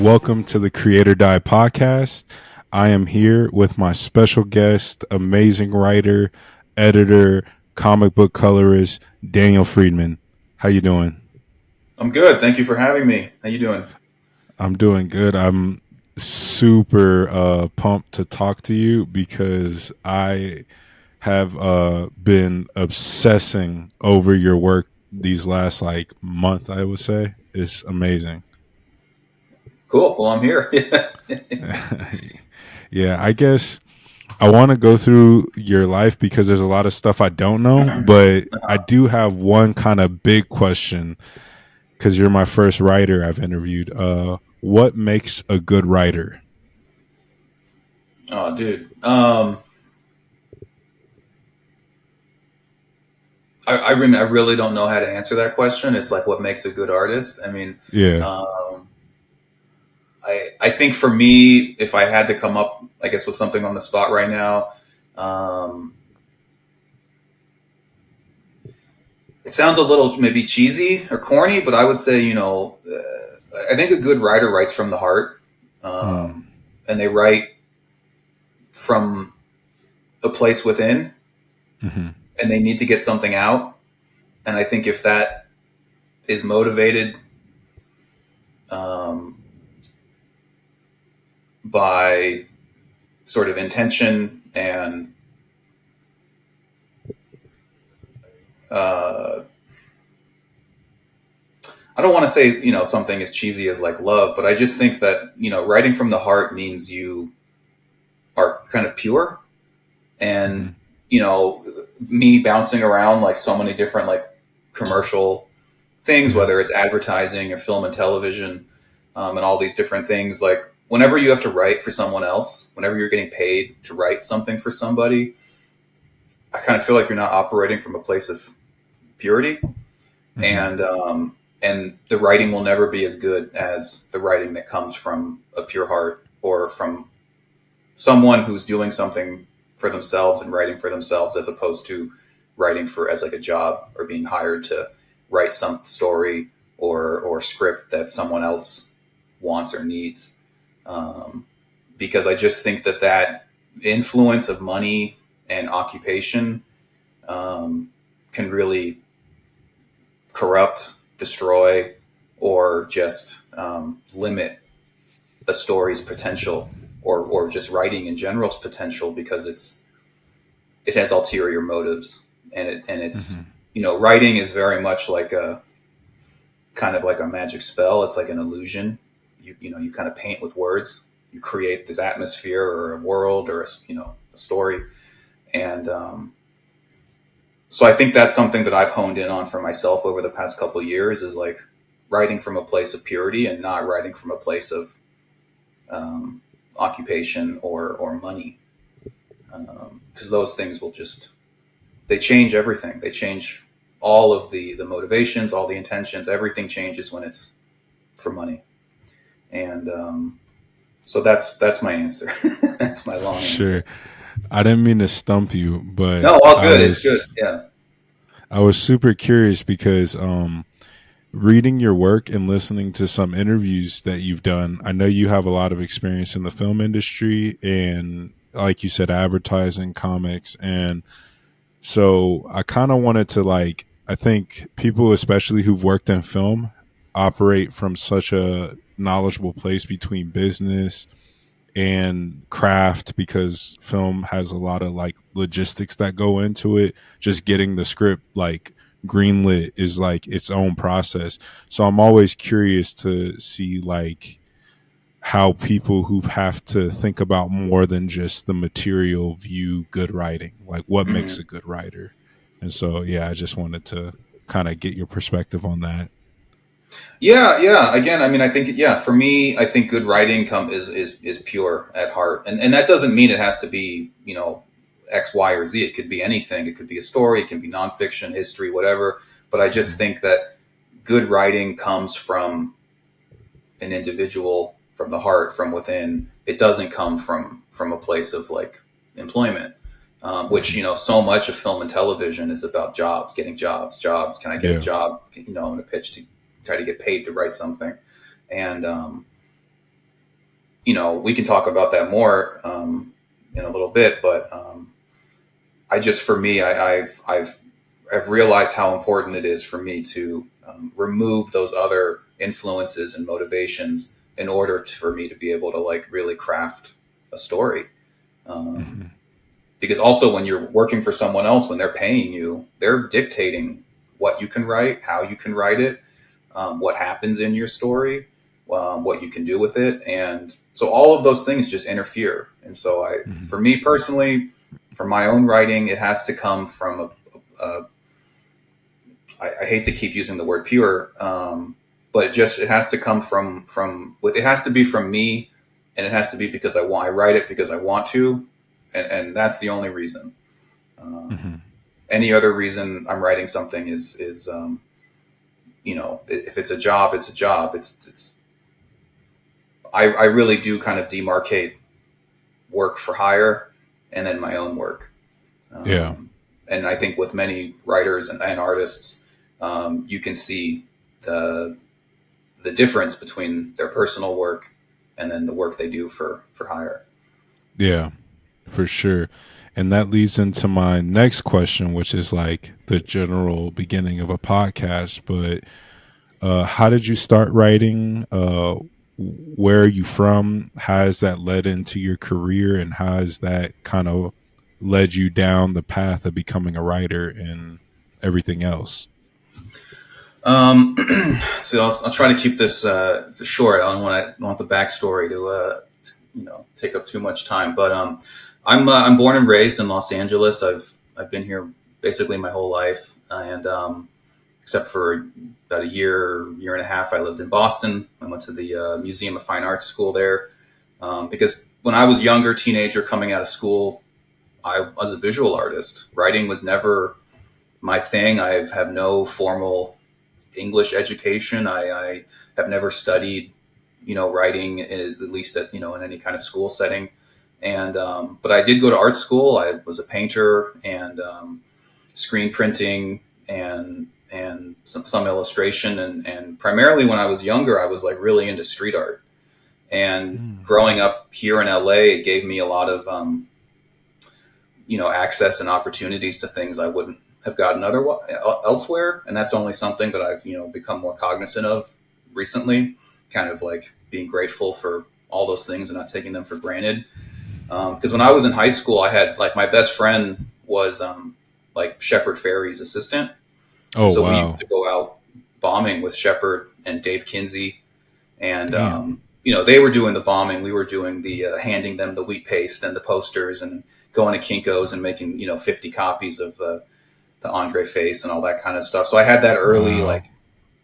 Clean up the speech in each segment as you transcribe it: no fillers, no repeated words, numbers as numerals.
welcome to the Create or Die podcast. I am here with my special guest, amazing writer, editor, comic book colorist, Daniel Freedman. How you doing? I'm good. Thank you for having me. How you doing? I'm doing good. I'm super pumped to talk to you because I have been obsessing over your work these last like month. I would say it's amazing. Cool. Well, I'm here. Yeah, I guess I want to go through your life because there's a lot of stuff I don't know, but I do have one kind of big question because you're my first writer I've interviewed. What makes a good writer? Oh, dude. I really don't know how to answer that question. It's like what makes a good artist. Yeah. Um, I think for me, if I had to come up, I guess with something on the spot right now, um, it sounds a little maybe cheesy or corny, but I would say, I think a good writer writes from the heart, Mm. um, and they write from a place within, Hmm. and they need to get something out. And I think if that is motivated um, by sort of intention and uh, I don't want to say something as cheesy as like love, but I just think that writing from the heart means you are kind of pure. And Hmm. me bouncing around like so many different like commercial things, Hmm. whether it's advertising or film and television, and all these different things. Like whenever you have to write for someone else, whenever you're getting paid to write something for somebody, I kind of feel like you're not operating from a place of purity, Hmm. and the writing will never be as good as the writing that comes from a pure heart or from someone who's doing something for themselves and writing for themselves, as opposed to writing for as like a job or being hired to write some story or script that someone else wants or needs. Um, because I just think that influence of money and occupation um, can really corrupt, destroy, or just limit a story's potential, or just writing in general's potential, because it has ulterior motives, and it's Hmm. writing is very much like a kind of like a magic spell. It's like an illusion. You kind of paint with words. You create this atmosphere or a world or a story, and so I think that's something that I've honed in on for myself over the past couple of years, is like writing from a place of purity and not writing from a place of um, occupation or money, because those things will just they change everything. They change all of the motivations, all the intentions. Everything changes when it's for money, and so that's my answer. That's my long answer. Sure. I didn't mean to stump you, but No, all good. It's good. Yeah. I was super curious because reading your work and listening to some interviews that you've done, I know you have a lot of experience in the film industry and, like you said, advertising, comics. And so I kind of wanted to, like, I think people, especially who've worked in film, operate from such a knowledgeable place between business and craft because film has a lot of like logistics that go into it. Just getting the script like greenlit is like its own process. So I'm always curious to see like how people who have to think about more than just the material view good writing, like what makes a Mhm. good writer. And so yeah, I just wanted to kind of get your perspective on that. Yeah, yeah. Again, I think for me, I think good writing is pure at heart, and that doesn't mean it has to be X, Y, or Z. It could be anything. It could be a story. It can be nonfiction, history, whatever. But I just Mm-hmm. think that good writing comes from an individual, from the heart, from within. It doesn't come from a place of like employment, which Mm-hmm. so much of film and television is about jobs, getting jobs. Can I get a Yeah. job? In a pitch to try to get paid to write something, and we can talk about that more in a little bit, but I just, for me, I've realized how important it is for me to remove those other influences and motivations in order for me to be able to like really craft a story. Um, Hmm. because also when you're working for someone else, when they're paying you, they're dictating what you can write, how you can write it, what happens in your story, what you can do with it, and so all of those things just interfere. And so, for Hmm. me personally, for my own writing, it has to come from I hate to keep using the word pure, but it has to come from it has to be from me, and it has to be because I write it because I want to, and that's the only reason. Um, Hmm. any other reason I'm writing something is if it's a job, it's a job. It's I really do kind of demarcate work for hire and then my own work. Yeah. Um, and I think with many writers and artists, you can see the the difference between their personal work and then the work they do for hire. Yeah. For sure. And that leads into my next question, which is like the general beginning of a podcast. But how did you start writing? Where are you from? How has that led into your career? And how has that kind of led you down the path of becoming a writer and everything else? Um, so I'll try to keep this short. I don't want the backstory to take up too much time. But I'm born and raised in Los Angeles. I've been here basically my whole life, and except for about a year and a half, I lived in Boston. I went to the Museum of Fine Arts school there because when I was younger, teenager, coming out of school, I was a visual artist. Writing was never my thing. I have no formal English education. I have never studied, writing at least at in any kind of school setting. And but I did go to art school. I was a painter and screen printing and some illustration and primarily when I was younger, I was like really into street art. And Mm. growing up here in LA, it gave me a lot of access and opportunities to things I wouldn't have gotten elsewhere. And that's only something that I've become more cognizant of recently. Kind of like being grateful for all those things and not taking them for granted. Because when I was in high school, I had like my best friend was like Shepard Fairey's assistant, and Oh, so we used wow. to go out bombing with Shepard and Dave Kinsey, and Damn. they were doing the bombing. We were doing the handing them the wheat paste and the posters, and going to Kinkos and making 50 copies of the Andre face and all that kind of stuff. So I had that early, Wow. like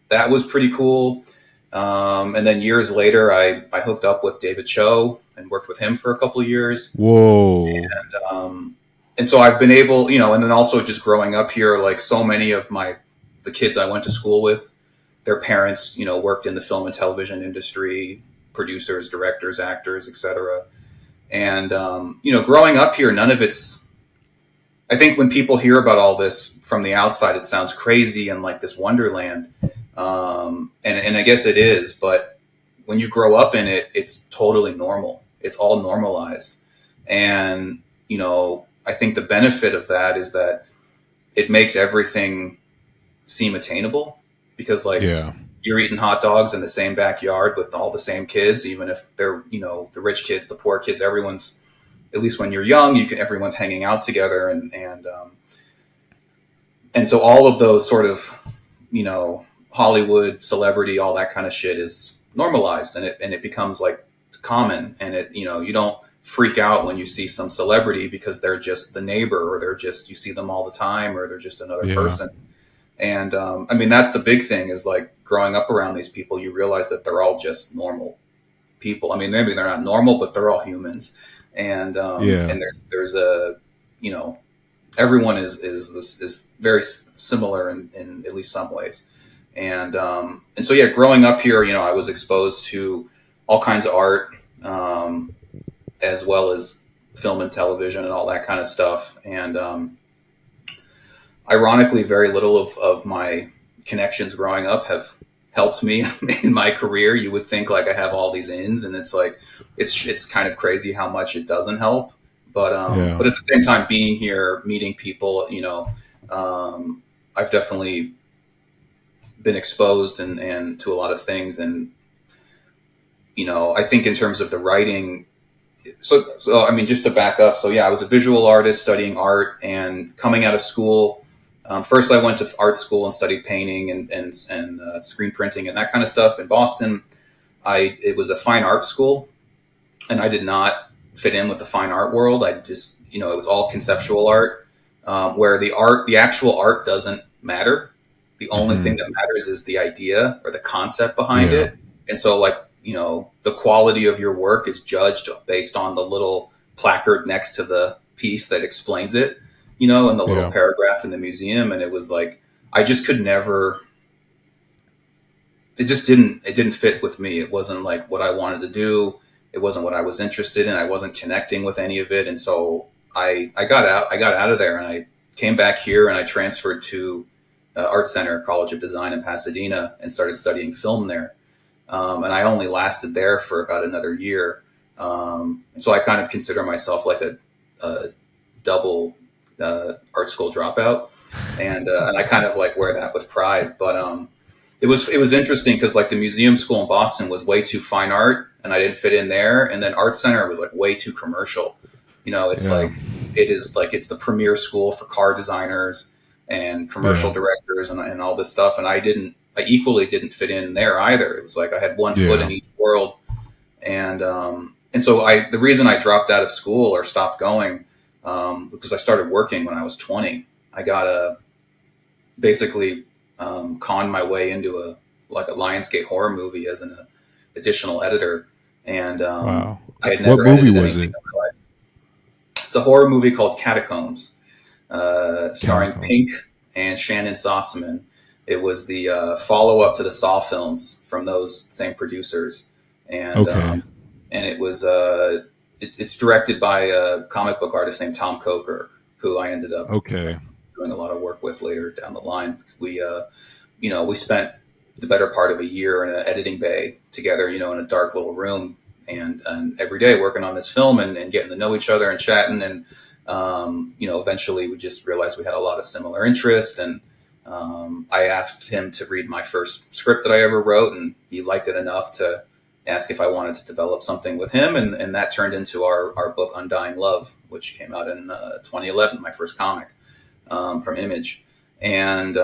that was pretty cool. And then years later, I hooked up with David Cho and worked with him for a couple of years. Whoa. Um, and so I've been able, and then also just growing up here, like so many of the kids I went to school with, their parents, worked in the film and television industry, producers, directors, actors, etc. And growing up here, none of it's. I think when people hear about all this from the outside, it sounds crazy and like this wonderland, and I guess it is. But when you grow up in it, it's totally normal. It's all normalized, and I think the benefit of that is that it makes everything seem attainable because like Yeah. you're eating hot dogs in the same backyard with all the same kids, even if they're the rich kids, the poor kids, everyone's at least when you're young, everyone's hanging out together, and so all of those sort of Hollywood celebrity, all that kind of shit is normalized, and it becomes like common, and you don't freak out when you see some celebrity because they're just the neighbor or they're just you see them all the time or they're just another Yeah. person. And I mean that's the big thing is like growing up around these people, you realize that they're all just normal people. I mean, maybe they're not normal, but they're all humans. Yeah. And there's a you know everyone is very similar in at least some ways. And so yeah, growing up here, I was exposed to all kinds of art, as well as film and television and all that kind of stuff. And ironically, very little of my connections growing up have helped me in my career. You would think like I have all these ins, and it's like it's kind of crazy how much it doesn't help. Yeah. But at the same time, being here, meeting people, I've definitely been exposed and to a lot of things, and I think in terms of the writing. So I mean, just to back up. So yeah, I was a visual artist studying art, and coming out of school. First, I went to art school and studied painting and screen printing and that kind of stuff in Boston. It was a fine art school, and I did not fit in with the fine art world. I just it was all conceptual art, where the actual art doesn't matter. The only thing Hmm. that matters is the idea or the concept behind Yeah. it. And so, like, the quality of your work is judged based on the little placard next to the piece that explains it, and the little Yeah. paragraph in the museum. And it was like, I just could never, it didn't fit with me. It wasn't like what I wanted to do. It wasn't what I was interested in. I wasn't connecting with any of it. And so I got out of there, and I came back here, and I transferred to Art Center College of Design in Pasadena and started studying film there. And I only lasted there for about another year. And so I kind of consider myself like a double art school dropout, and I kind of like wear that with pride. But it was interesting because like the museum school in Boston was way too fine art, and I didn't fit in there. And then Art Center was like way too commercial. It's Yeah. like it's the premier school for car designers and commercial Yeah. directors and all this stuff. And I equally didn't fit in there either. It was like I had one foot in Yeah. each world, and so the reason I dropped out of school or stopped going, because I started working when I was 20. I got basically conned my way into a Lionsgate horror movie as an additional editor, and Wow. I had What never movie edited was anything it? in my life. It's a horror movie called Catacombs, starring Catacombs. Pink and Shannon Sossaman. It was the follow up to the Saw films from those same producers, and Okay. it was it's directed by a comic book artist named Tom Coker, who I ended up Okay. doing a lot of work with later down the line. We spent the better part of a year in an editing bay together, in a dark little room, and every day working on this film and getting to know each other and chatting. And eventually we just realized we had a lot of similar interests. And I asked him to read my first script that I ever wrote, and he liked it enough to ask if I wanted to develop something with him. And that turned into our book, Undying Love, which came out in 2011, my first comic, from Image. And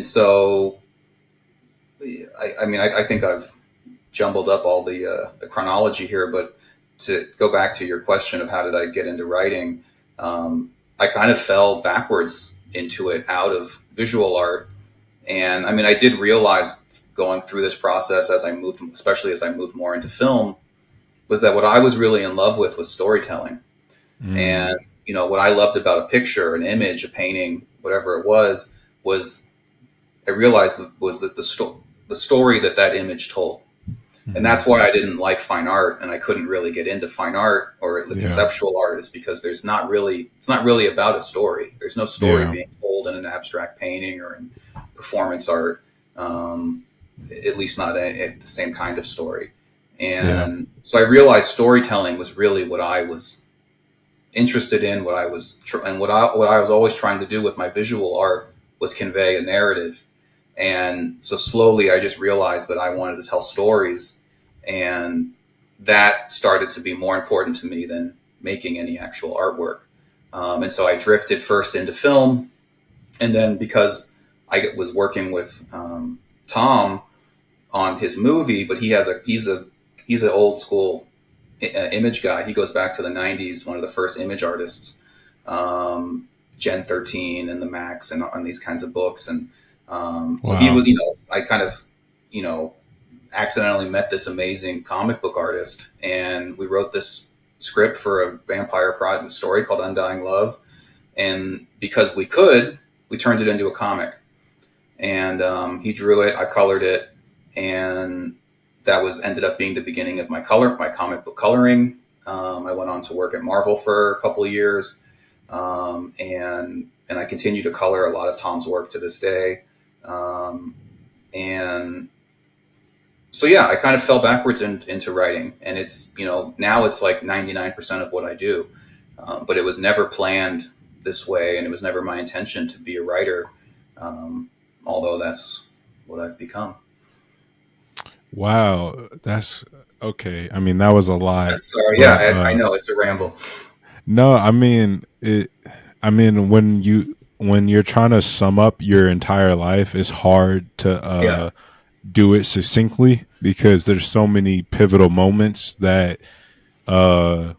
so, I think I've jumbled up all the chronology here, but to go back to your question of how did I get into writing, I kind of fell backwards into it out of visual art. And I did realize going through this process as I moved, especially as I moved more into film, was that what I was really in love with was storytelling. Mm. And what I loved about a picture, an image, a painting, whatever it was I realized was that the story that image told. And that's Hmm. why I didn't like fine art, and I couldn't really get into fine art or the Yeah. conceptual art, is because it's not really about a story. There's no story Yeah. being told in an abstract painting or in performance art, at least not the same kind of story. Yeah. And so I realized storytelling was really what I was interested in, and what I was always trying to do with my visual art was convey a narrative. And so slowly I just realized that I wanted to tell stories, and that started to be more important to me than making any actual artwork. And so I drifted first into film, and then because I was working with Tom on his movie, but he's an old school image guy. He goes back to the '90s, one of the first image artists, Gen 13 and the Max and these kinds of books. And so he Wow. was, I kind of, you know, accidentally met this amazing comic book artist, and we wrote this script for a vampire project story called Undying Love. And because we turned it into a comic. And he drew it, I colored it, and that was ended up being the beginning of my comic book coloring. I went on to work at Marvel for a couple of years, and I continue to color a lot of Tom's work to this day. Um, And so yeah, I kind of fell backwards into writing, and it's, now it's like 99% of what I do, but it was never planned this way, and it was never my intention to be a writer, um, although that's what I've become. Wow, that's okay. I mean, that was a lot, Sorry, yeah, but I know it's a ramble. no, I mean it. I mean, when you're trying to sum up your entire life, it's hard to Yeah. do it succinctly because there's so many pivotal moments that uh,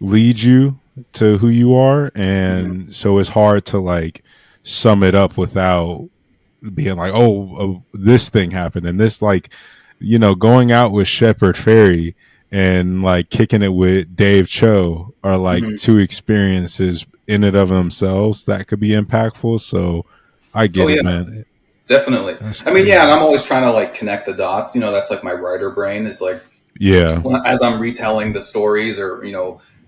lead you to who you are, Hmm. and so it's hard to like sum it up without being like, oh, this thing happened, and this like, going out with Shepard Fairey and like kicking it with Dave Cho are like Hmm. two experiences in and of themselves that could be impactful. So I Oh get it, yeah, man. definitely. That's I mean, yeah, and crazy. I'm always trying to like connect the dots. That's like my writer brain is like, Yeah, as I'm retelling the stories, or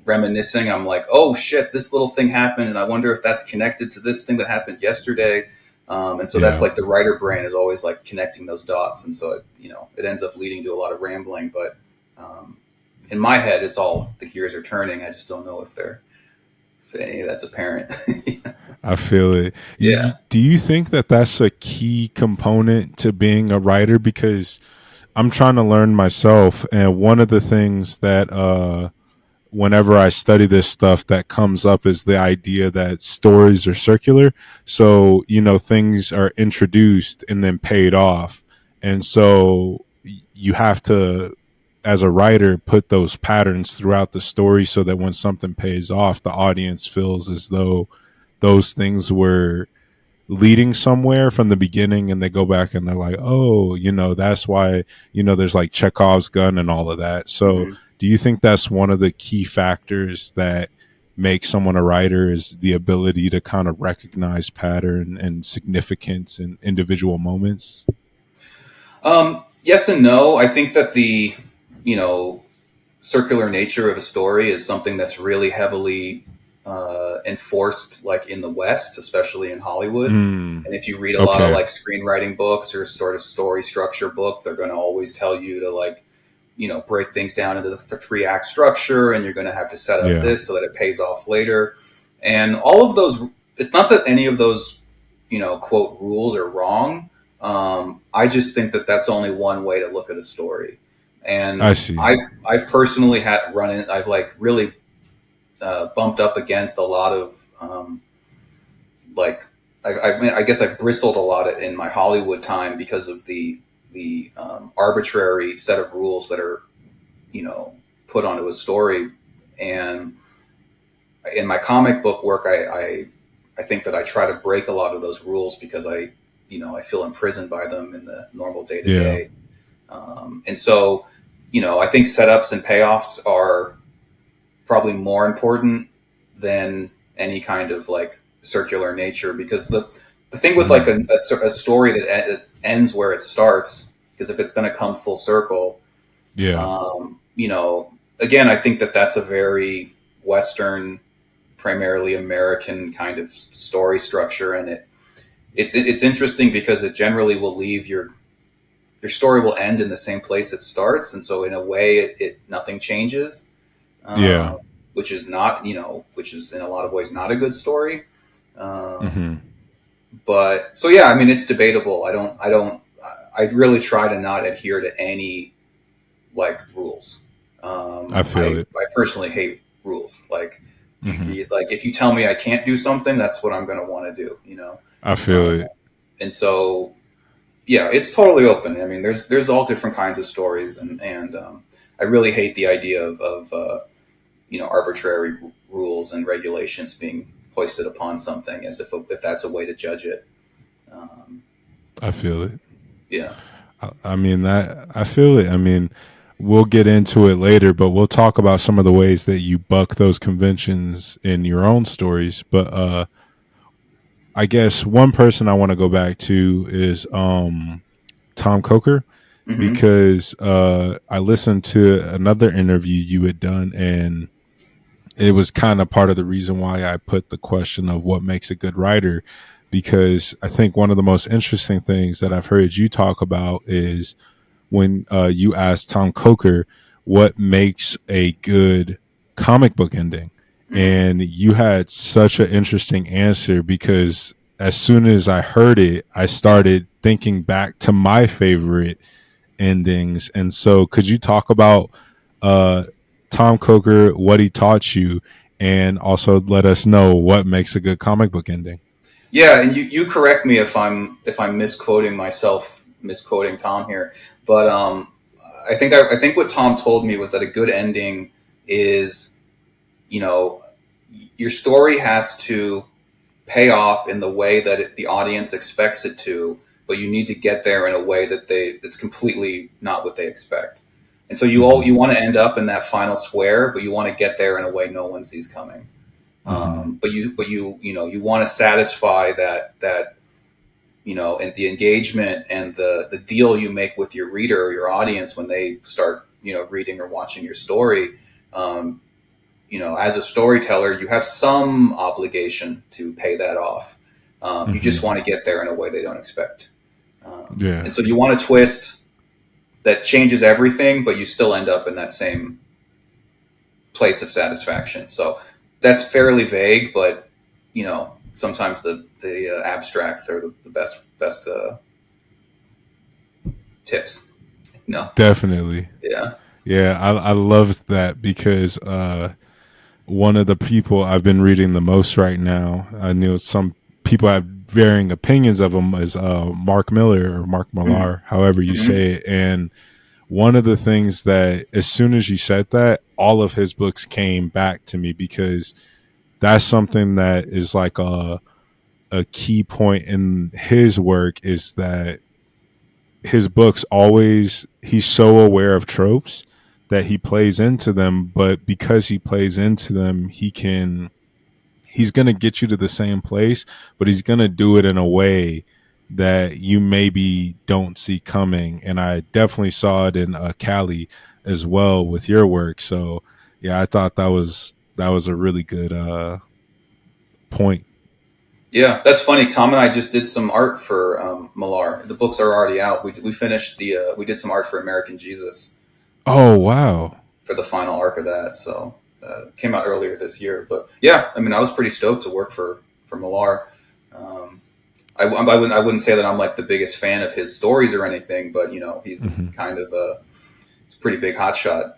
reminiscing, I'm like, oh shit, this little thing happened, and I wonder if that's connected to this thing that happened yesterday. And so that's yeah. like the writer brain is always like connecting those dots, and so it ends up leading to a lot of rambling. But um, in my head, it's all the gears are turning. I just don't know if any of that's apparent. I feel it. Yeah. Do you think that that's a key component to being a writer? Because I'm trying to learn myself, and one of the things that whenever I study this stuff that comes up is the idea that stories are circular. So, things are introduced and then paid off. And so you have to, as a writer, put those patterns throughout the story so that when something pays off, the audience feels as though those things were leading somewhere from the beginning, and they go back and they're like, oh, that's why, there's like Chekhov's gun and all of that. So Hmm. do you think that's one of the key factors that makes someone a writer, is the ability to kind of recognize pattern and significance in individual moments? Yes and no. I think that the you know circular nature of a story is something that's really heavily enforced, like in the West, especially in Hollywood. Mm, And if you read a lot of okay. like screenwriting books or sort of story structure book, they're going to always tell you to like, break things down into the three act structure, and you're going to have to set up Yeah. this so that it pays off later. And all of those, it's not that any of those, quote, rules are wrong. I just think that that's only one way to look at a story. I And see. I've personally had I've like really bumped up against a lot of like I guess I bristled a lot in my Hollywood time because of the arbitrary set of rules that are you know put onto a story. And in my comic book work, I think that I try to break a lot of those rules because I feel imprisoned by them in the normal day to Yeah. day. And so I think setups and payoffs are probably more important than any kind of like circular nature, because the thing with like Hmm. a story that ends where it starts, because if it's going to come full circle, Yeah. again, I think that that's a very Western, primarily American kind of story structure. And it's interesting because it generally will leave your story will end in the same place it starts, and so in a way it nothing changes, Yeah. uh, which is in a lot of ways not a good story. Hmm. But so yeah, I mean, it's debatable. I really try to not adhere to any like rules. I feel it. I personally hate rules. Like Hmm. like if you tell me I can't do something, that's what I'm going to want to do. I Uh, feel it. and so yeah, it's totally open. I mean, there's all different kinds of stories, and I really hate the idea of arbitrary rules and regulations being hoisted upon something as if that's a way to judge it. Um, I feel it. yeah. I mean that I feel it. I mean, we'll get into it later, but we'll talk about some of the ways that you buck those conventions in your own stories. But I guess one person I want to go back to is Tom Coker, Hmm. because I listened to another interview you had done, and it was kind of part of the reason why I put the question of what makes a good writer, because I think one of the most interesting things that I've heard you talk about is when you asked Tom Coker what makes a good comic book ending. Mm-hmm. And you had such an interesting answer because as soon as I heard it, I started thinking back to my favorite endings. And so, could you talk about uh, Tom Coker, what he taught you, and also let us know what makes a good comic book ending? Yeah, and you correct me if I'm misquoting myself, misquoting Tom here, but I think what Tom told me was that a good ending is, you know, your story has to pay off in the way that the audience expects it to, but you need to get there in a way that's completely not what they expect. And so Mm-hmm. you want to end up in that final square, but you want to get there in a way no one sees coming. Mm-hmm. You want to satisfy that and the engagement and the deal you make with your reader or your audience when they start reading or watching your story. Um, as a storyteller, you have some obligation to pay that off. You Mm-hmm. just want to get there in a way they don't expect. Yeah, And so you want a twist that changes everything, but you still end up in that same place of satisfaction. So that's fairly vague, but sometimes the abstracts are the best tips. No, definitely. yeah. Yeah, I love that because one of the people I've been reading the most right now, I know some people have varying opinions of him, is Mark Miller or Mark Mm-hmm. Millar, however you Mm-hmm. say it. And one of the things that, as soon as you said that, all of his books came back to me because that's something that is like a key point in his work is that his books always, he's so aware of tropes that he plays into them, but because he plays into them, he's going to get you to the same place, but he's going to do it in a way that you maybe don't see coming. And I definitely saw it in Cali as well with your work. So yeah, I thought that was a really good point. Yeah, that's funny. Tom and I just did some art for Millar. The books are already out. We finished we did some art for American Jesus Oh wow. for the final arc of that. So came out earlier this year. But yeah, I mean, I was pretty stoked to work for Millar. Um, I wouldn't say that I'm like the biggest fan of his stories or anything, but he's Hmm. kind of he's a pretty big hotshot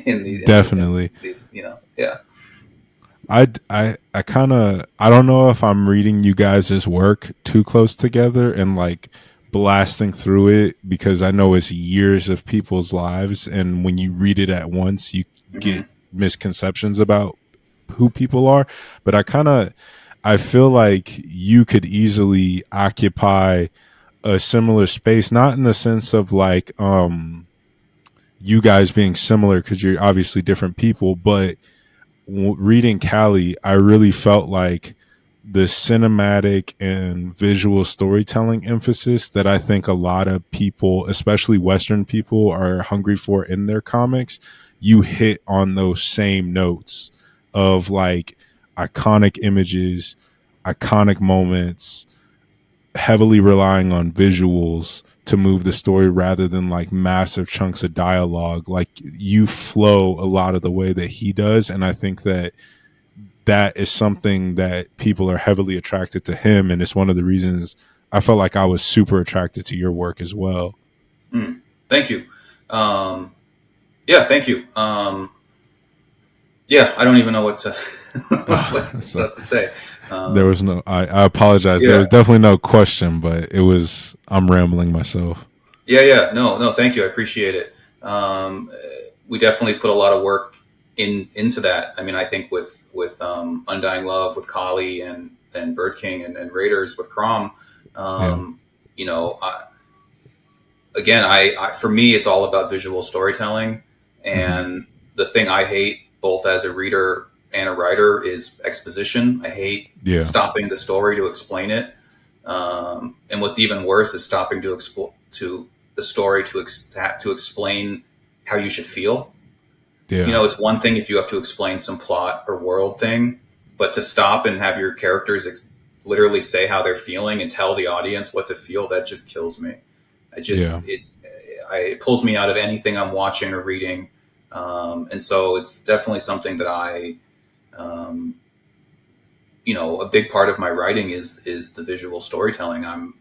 in Definitely. these yeah. I kind of, I don't know if I'm reading you guys' work too close together and like blasting through it because I know it's years of people's lives, and when you read it at once you Hmm. get misconceptions about who people are. But I feel like you could easily occupy a similar space, not in the sense of like you guys being similar because you're obviously different people, but reading Cali, I really felt like the cinematic and visual storytelling emphasis that I think a lot of people, especially Western people, are hungry for in their comics. You hit on those same notes of like iconic images, iconic moments, heavily relying on visuals to move the story rather than like massive chunks of dialogue. Like you flow a lot of the way that he does. And I think that that is something that people are heavily attracted to him. And it's one of the reasons I felt like I was super attracted to your work as well. Mm. Thank you. Yeah, thank you. Yeah, I don't even know what to So what to say. there was Um, no, I apologize. There yeah, was definitely no question, but it was, I'm rambling myself. yeah. No, no. Thank you. I appreciate it. We definitely put a lot of work into that. I mean, I think with Undying Love with Kali and Birdking and Raiders with Crom, Yeah. um, you know, I, again, for me, it's all about visual storytelling. Hmm. And the thing I hate, both as a reader and a writer, is exposition. I hate Yeah. stopping the story to explain it. And what's even worse is stopping to the story to explain how you should feel. Yeah. It's one thing if you have to explain some plot or world thing, but to stop and have your characters literally say how they're feeling and tell the audience what to feel, that just kills me. Yeah. It pulls me out of anything I'm watching or reading. And so it's definitely something that um, a big part of my writing is the visual storytelling. I'm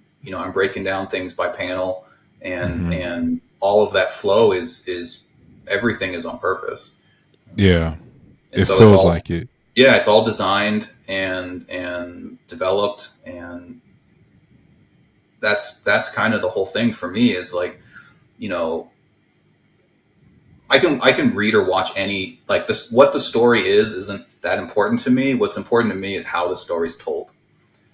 breaking down things by panel, Hmm. and all of that flow is everything is on purpose. Yeah. And It so it's feels all, like it. yeah, it's all designed and developed, and that's kind of the whole thing for me is like, you know, I can read or watch any, like, this, what the story is isn't that important to me. What's important to me is how the story's told.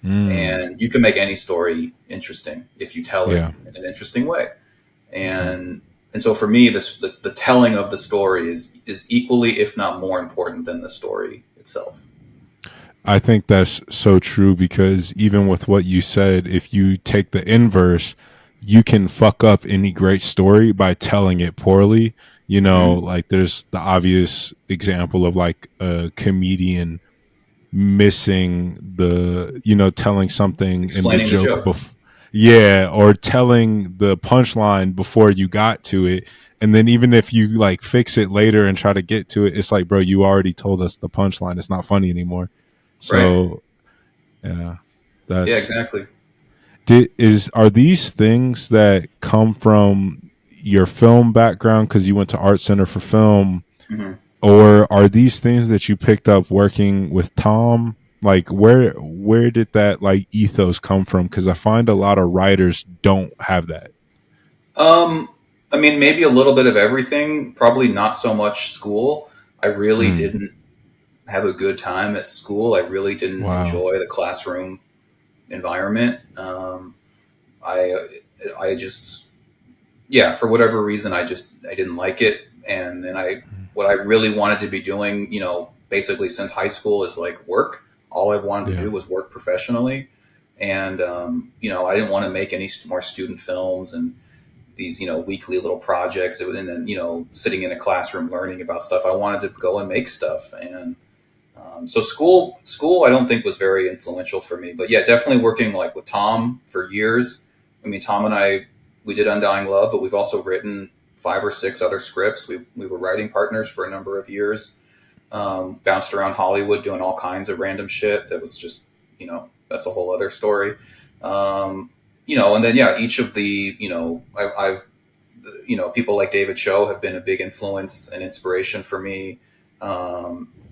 Mm. And you can make any story interesting if you tell it Yeah. in an interesting way. Hmm. And so for me, the telling of the story is equally, if not more important than the story itself. I think that's so true because even with what you said, if you take the inverse, you can fuck up any great story by telling it poorly. You know, Mm-hmm. like there's the obvious example of like a comedian missing the, telling something in the Explaining the joke joke, before. Yeah, or telling the punchline before you got to it. And then even if you like fix it later and try to get to it, it's like, bro, you already told us the punchline. It's not funny anymore. right? So yeah, Yeah, that's exactly. are these things that come from your film background because you went to art center for film, Mm-hmm. or are these things that you picked up working with Tom? Like where did that like ethos come from? Because I find a lot of writers don't have that. Um, I mean, maybe a little bit of everything. Probably not so much school. I really Mm, didn't have a good time at school. I really didn't wow. enjoy the classroom environment. I I just, yeah, for whatever reason, I didn't like it. And then what I really wanted to be doing, basically since high school, is like work. All I wanted to Yeah. do was work professionally, and I didn't want to make any more student films and these weekly little projects, and then sitting in a classroom learning about stuff. I wanted to go and make stuff, and so school I don't think was very influential for me. But yeah, definitely working like with Tom for years. I mean, Tom and I, we did Undying Love, but we've also written 5 or 6 other scripts. We were writing partners for a number of years. Bounced around Hollywood doing all kinds of random shit that was just, that's a whole other story. um, and then yeah, each of the, I've people like David Cho have been a big influence and inspiration for me,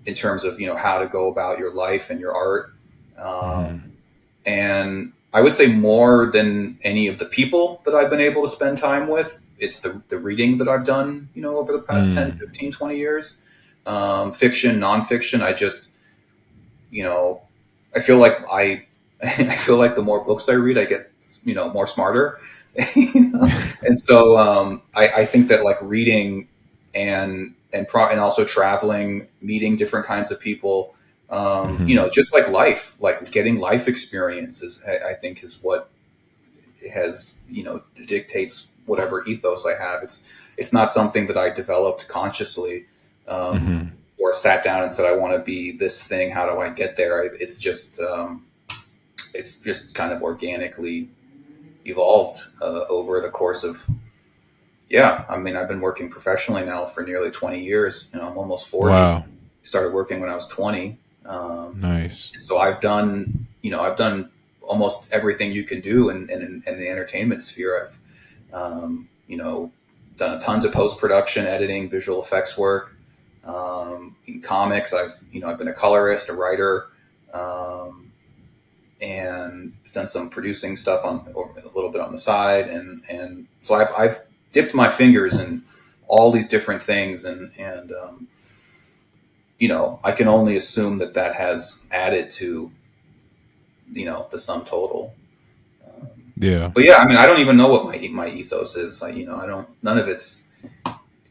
in terms of how to go about your life and your art. Hmm. And I would say more than any of the people that I've been able to spend time with, it's the reading that I've done, over the past 10, Mm, 15, 20 years. Fiction, nonfiction. I just, you know, I feel like I feel like the more books I read, I get, more smarter. And so I think that like reading and also traveling, meeting different kinds of people, hmm. just like life, like getting life experiences, I think is what has, dictates whatever ethos I have. It's not something that I developed consciously, um, Hmm. or sat down and said I want to be this thing. How do I get there? It's just kind of organically evolved over the course of, yeah. I mean, I've been working professionally now for nearly 20 years. I'm almost 40. Wow. Started working when I was 20. Nice. So I've done almost everything you can do in the entertainment sphere. I've, done tons of post production, editing, visual effects work. In comics, I've been a colorist, a writer, um, and done some producing stuff on, or a little bit on the side, and so I've dipped my fingers in all these different things, and I can only assume that has added to the sum total. Yeah. But yeah, I mean, I don't even know what my ethos is. I don't. None of it's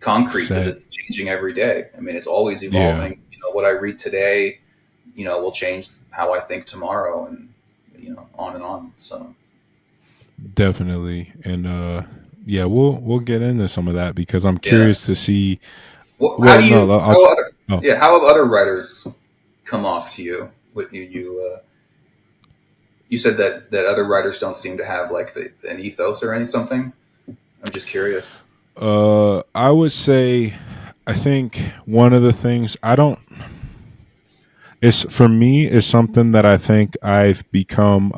concrete because Set. it's changing every day. I mean, it's always Yeah. evolving. What I read today, will change how I think tomorrow, and on and on. So Definitely. And yeah, we'll get into some of that because I'm yeah. curious to see. How Well, do no, you? I'll. How other? Oh, Yeah. How have other writers come off to you? What you? you said that other writers don't seem to have like an ethos or any something. I'm just curious. I would say, I think one of the things I don't is for me is something that I think I've become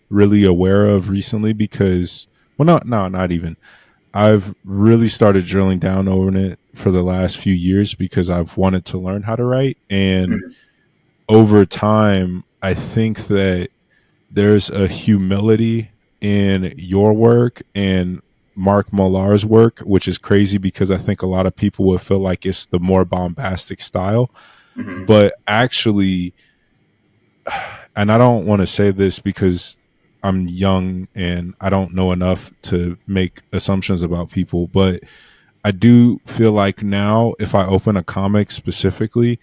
really aware of recently because, well, not even. I've really started drilling down on it for the last few years because I've wanted to learn how to write, and Mhm. over time, I think that there's a humility in your work and Mark Millar's work, which is crazy because I think a lot of people would feel like it's the more bombastic style. Mhm. But actually, and I don't want to say this because I'm young and I don't know enough to make assumptions about people, but I do feel like now if I open a comic specifically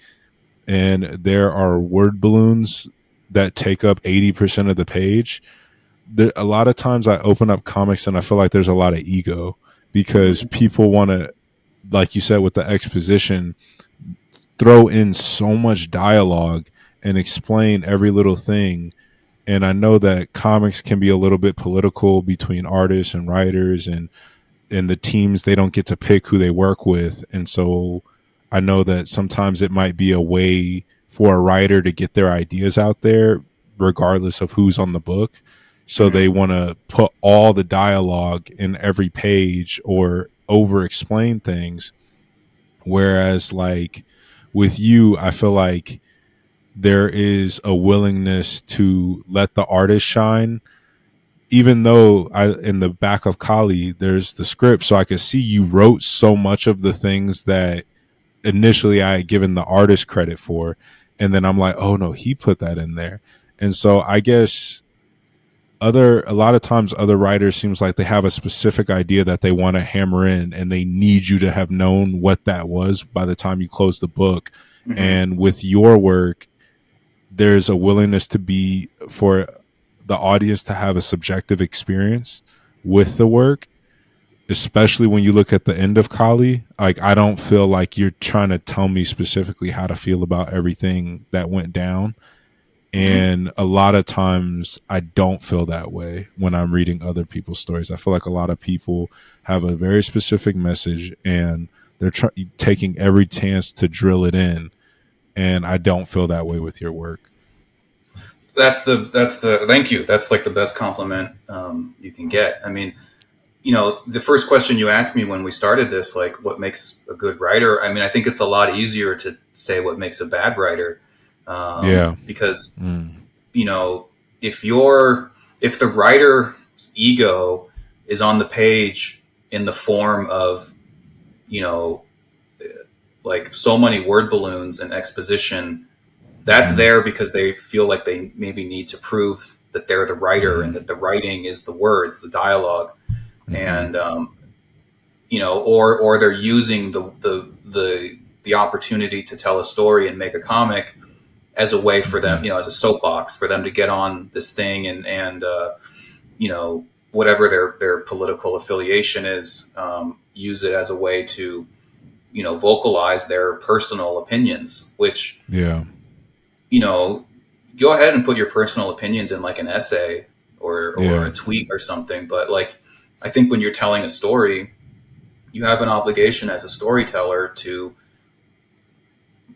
and there are word balloons that take up 80% of the page, there, a lot of times I open up comics and I feel like there's a lot of ego because Mhm. people want to, like you said, with the exposition, throw in so much dialogue and explain every little thing. And I know that comics can be a little bit political between artists and writers, and the teams, they don't get to pick who they work with. And so I know that sometimes it might be a way for a writer to get their ideas out there regardless of who's on the book. So they Mhm. want to put all the dialogue in every page or over explain things. Whereas, like with you, I feel like there is a willingness to let the artist shine, even though I in the back of Kali there's the script, so I could see you wrote so much of the things that initially I had given the artist credit for, and then I'm like, oh no, he put that in there. And so I guess other a lot of times other writers seems like they have a specific idea that they want to hammer in, and they need you to have known what that was by the time you close the book. Mhm. And with your work, there's a willingness to be for the audience to have a subjective experience with the work, especially when you look at the end of Kali. Like, I don't feel like you're trying to tell me specifically how to feel about everything that went down. Mhm. And a lot of times I don't feel that way when I'm reading other people's stories. I feel like a lot of people have a very specific message and they're taking every chance to drill it in. And I don't feel that way with your work. That's the thank you. That's like the best compliment you can get. I mean, the first question you asked me when we started this, like what makes a good writer. I mean, I think it's a lot easier to say what makes a bad writer, Yeah. because Mm. you know if the writer's ego is on the page in the form of you know like so many word balloons and exposition, that's Hmm. there because they feel like they maybe need to prove that they're the writer and that Hmm. the writing is the words, the dialogue, and Hmm. or they're using the opportunity to tell a story and make a comic as a way for them, Hmm. as a soapbox for them to get on this thing and whatever their political affiliation is, use it as a way to vocalize their personal opinions, which Yeah. you know, go ahead and put your personal opinions in like an essay or Yeah. a tweet or something. But like, I think when you're telling a story, you have an obligation as a storyteller to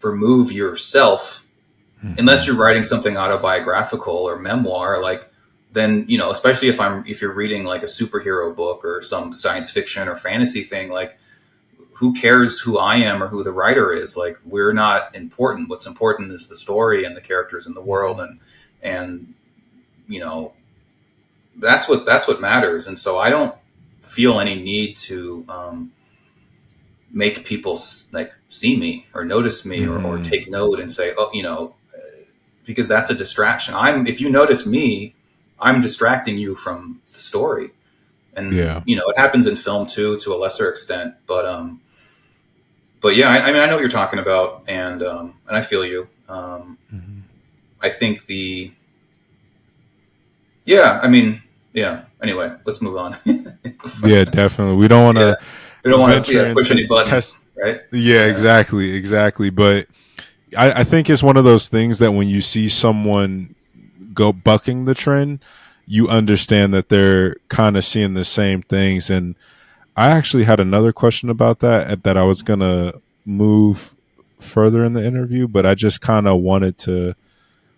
remove yourself, unless Hmm. you're writing something autobiographical or memoir. Like, then especially if you're reading like a superhero book or some science fiction or fantasy thing, like who cares who I am or who the writer is? Like, we're not important. What's important is the story and the characters in the world, and you know that's what matters. And so I don't feel any need to make people like see me or notice me or Hmm. take note and say, oh, because that's a distraction. If you notice me, I'm distracting you from the story. And Yeah. it happens in film too, to a lesser extent, but yeah, I mean, I know what you're talking about, and I feel you. Hmm. I think yeah, I mean, yeah. Anyway, let's move on. Yeah, definitely. We don't want Yeah, to we don't want to venture push into any buttons, test. right? Yeah, Yeah. exactly, exactly. But I think it's one of those things that when you see someone go bucking the trend, you understand that they're kind of seeing the same things. And I actually had another question about that I was gonna move further in the interview, but I just kind of wanted to.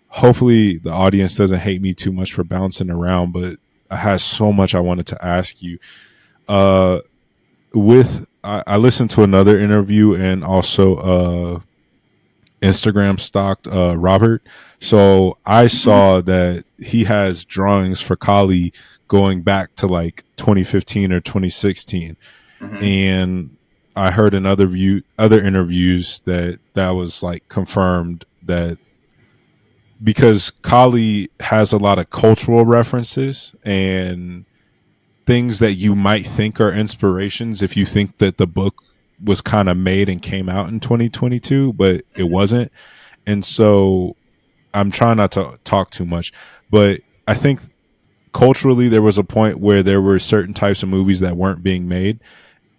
Hopefully, the audience doesn't hate me too much for bouncing around, but I had so much I wanted to ask you. Uh, I listened to another interview and also Instagram stalked Robert. So I saw that he has drawings for Kali going back to like 2015 or 2016, Mm-hmm. and I heard in other interviews that that was like confirmed that because Kali has a lot of cultural references and things that you might think are inspirations if you think that the book was kind of made and came out in 2022, but it wasn't. And so I'm trying not to talk too much, but I think culturally there was a point where there were certain types of movies that weren't being made,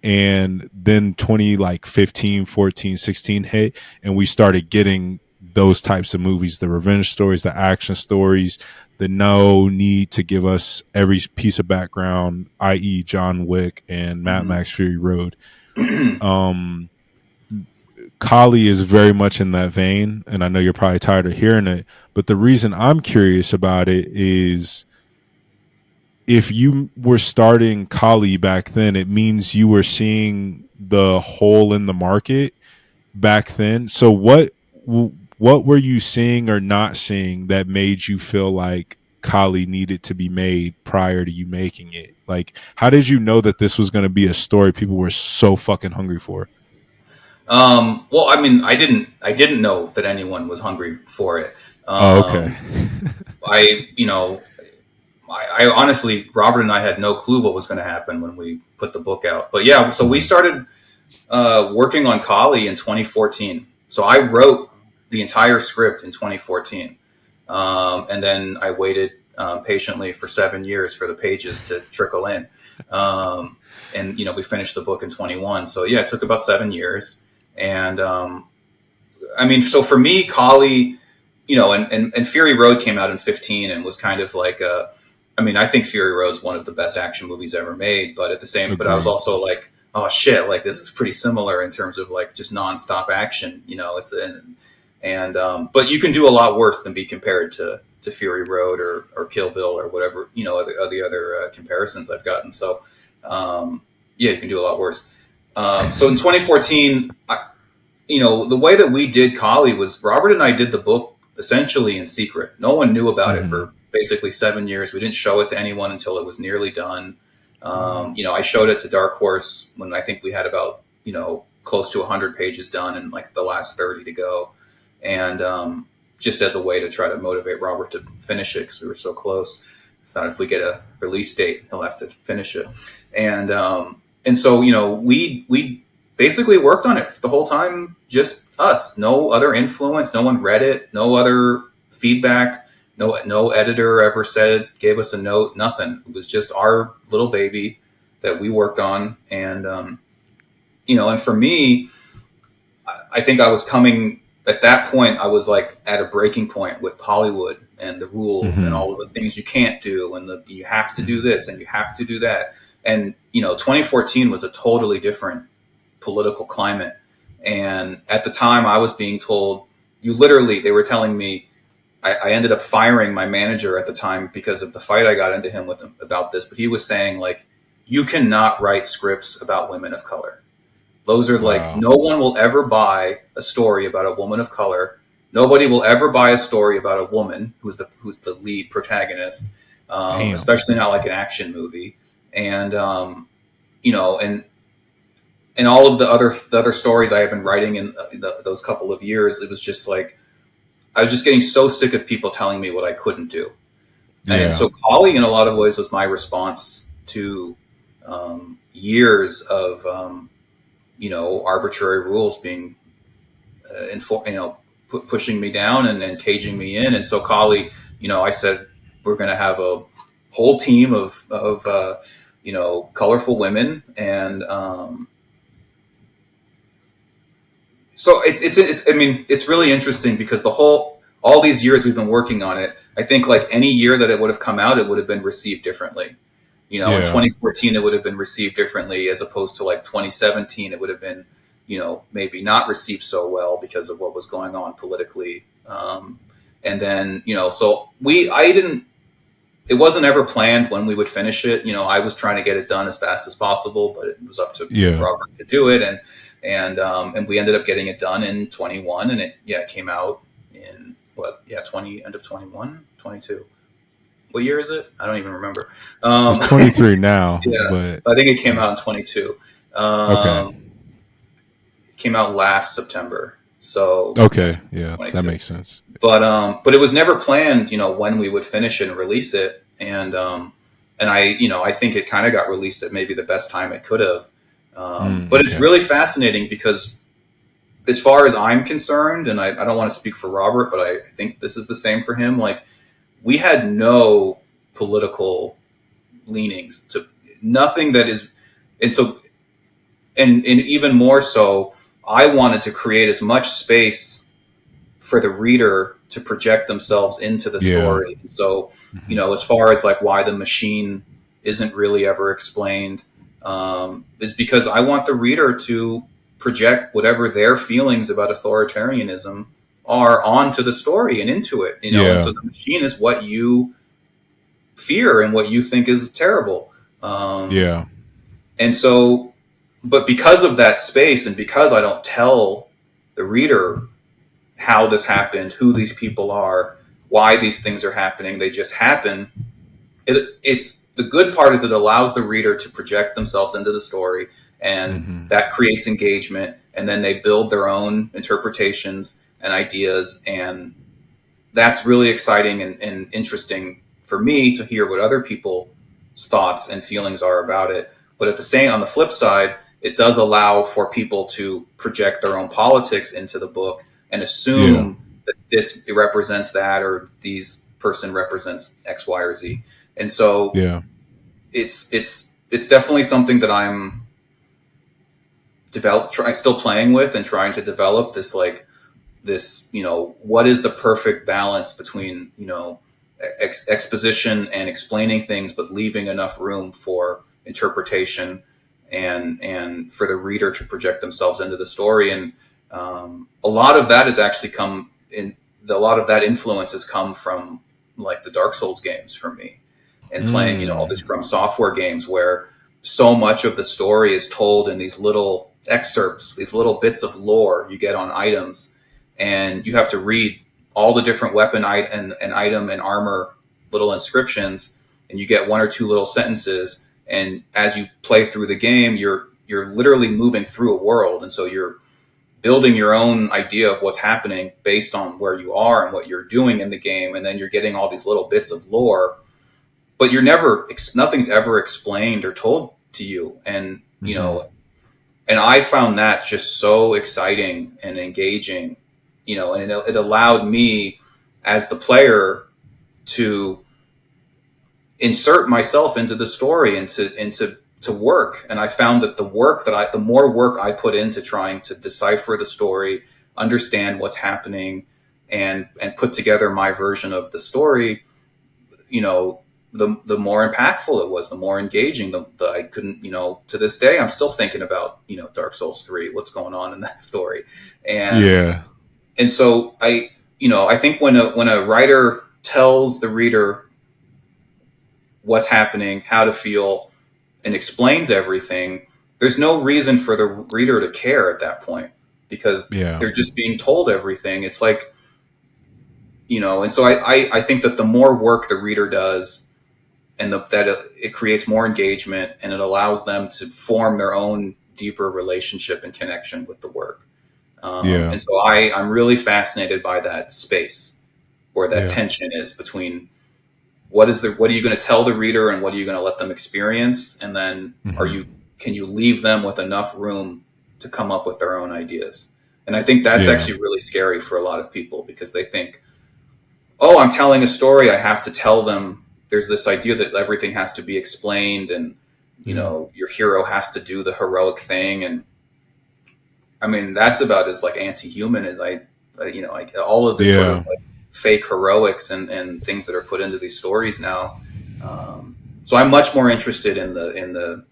and then 20 like 15, 14, 16 hit, and we started getting those types of movies, the revenge stories, the action stories, the no need to give us every piece of background, i.e. John Wick and Mad Mm-hmm. Max Fury Road. um Kali is very much in that vein, and I know you're probably tired of hearing it, but the reason I'm curious about it is if you were starting Kali back then, it means you were seeing the hole in the market back then. So what were you seeing or not seeing that made you feel like Kali needed to be made prior to you making it? Like, how did you know that this was going to be a story people were so fucking hungry for? Well, I mean, I didn't know that anyone was hungry for it. Oh, okay. Um, I, you know, I honestly, Robert and I had no clue what was going to happen when we put the book out. But yeah, so we Mhm. started working on Kali in 2014. So I wrote the entire script in 2014, and then I waited patiently for 7 years for the pages to trickle in. Um, and we finished the book in 21. So yeah, it took about 7 years. And I mean, so for me, Kali, and Fury Road came out in 15 and was kind of like I mean, I think Fury Road is one of the best action movies ever made, but I was Agreed. also like, oh shit, like this is pretty similar in terms of like just nonstop action, but you can do a lot worse than be compared to Fury Road or Kill Bill or whatever, the other comparisons I've gotten. So, yeah, you can do a lot worse. So in 2014, the way that we did Kali was Robert and I did the book essentially in secret. No one knew about it Hmm. for basically 7 years. We didn't show it to anyone until it was nearly done. I showed it to Dark Horse when I think we had about, close to 100 pages done and like the last 30 to go. And just as a way to try to motivate Robert to finish it because we were so close. I thought if we get a release date, he'll have to finish it. And so, we basically worked on it the whole time, just us. No other influence. No one read it. No other feedback. No editor ever said, gave us a note. Nothing. It was just our little baby that we worked on. And for me, I think I was coming at that point. I was like at a breaking point with Hollywood and the rules and Hmm. all of the things you can't do, and you have to do Hmm. this and you have to do that. And 2014 was a totally different political climate. And at the time, I was being told, they were telling me, I ended up firing my manager at the time because of the fight I got into him with him about this. But he was saying, like, you cannot write scripts about women of color. Those are like, Wow. no one will ever buy a story about a woman of color. Nobody will ever buy a story about a woman who's the lead protagonist, Damn. especially not like an action movie. And you know, and all of the other stories I have been writing in those couple of years, it was just like I was just getting so sick of people telling me what I couldn't do. And Yeah. so Kali, in a lot of ways, was my response to years of arbitrary rules being pushing me down and caging me in. And so Kali, I said we're going to have a whole team of colorful women, and so it's I mean it's really interesting because the whole all these years we've been working on it, I think like any year that it would have come out, it would have been received differently. In Yeah. 2014, it would have been received differently as opposed to like 2017, it would have been, maybe not received so well because of what was going on politically. And then, so it wasn't ever planned when we would finish it. I was trying to get it done as fast as possible, but it was up to Yeah. Robert to do it. And we ended up getting it done in 21, and it came out in 20, end of 21, 22. What year is it? I don't even remember. It's 23 now, Yeah, but I think it came out in 22. okay. It came out last September. So Okay. Yeah, that 22. makes sense. But it was never planned, when we would finish it and release it. And I think it kind of got released at maybe the best time it could have. But it's Okay. really fascinating because as far as I'm concerned, and I don't want to speak for Robert, but I think this is the same for him. Like, we had no political leanings to nothing that is, and so, and even more so, I wanted to create as much space for the reader to project themselves into the Yeah. story. So, Mhm. as far as like why the machine isn't really ever explained, is because I want the reader to project whatever their feelings about authoritarianism are onto the story and into it, and Yeah. so the machine is what you fear and what you think is terrible. Um, Yeah. and so, but because of that space and because I don't tell the reader how this happened, who these people are, why these things are happening, they just happen. It's the good part is it allows the reader to project themselves into the story, and Mhm. that creates engagement, and then they build their own interpretations and ideas, and that's really exciting and interesting for me to hear what other people's thoughts and feelings are about it. But on the flip side, it does allow for people to project their own politics into the book and Yeah. assume that this represents that or these person represents X, Y, or Z. And so Yeah. it's definitely something that I'm still playing with and trying to develop this, what is the perfect balance between, exposition and explaining things, but leaving enough room for interpretation and for the reader to project themselves into the story. And a lot of that has actually a lot of that influence has come from like the Dark Souls games for me, and playing, all these Mm. From Software games where so much of the story is told in these little excerpts, these little bits of lore you get on items, and you have to read all the different weapon and item and armor little inscriptions, and you get one or two little sentences. And as you play through the game, you're literally moving through a world, and so you're building your own idea of what's happening based on where you are and what you're doing in the game, and then you're getting all these little bits of lore, but nothing's ever explained or told to you. And Mhm. and I found that just so exciting and engaging, and it allowed me as the player to insert myself into the story and to work. And I found that the more work I put into trying to decipher the story, understand what's happening, and put together my version of the story, you know, the more impactful it was, the more engaging. I couldn't, to this day, I'm still thinking about, Dark Souls 3, what's going on in that story, and Yeah. so I think when a writer tells the reader what's happening, how to feel, and explains everything, there's no reason for the reader to care at that point because Yeah. they're just being told everything. It's like, and so I think that the more work the reader does, and that it creates more engagement, and it allows them to form their own deeper relationship and connection with the work. Yeah. And so I'm really fascinated by that space where that Yeah. tension is between what are you going to tell the reader and what are you going to let them experience, and then Mhm. can you leave them with enough room to come up with their own ideas. And I think that's Yeah. actually really scary for a lot of people because they think, oh, I'm telling a story, I have to tell them. There's this idea that everything has to be explained, and Yeah. your hero has to do the heroic thing. And I mean, that's about as like anti-human as all of this sort of Yeah. fake heroics and things that are put into these stories now. So I'm much more interested in the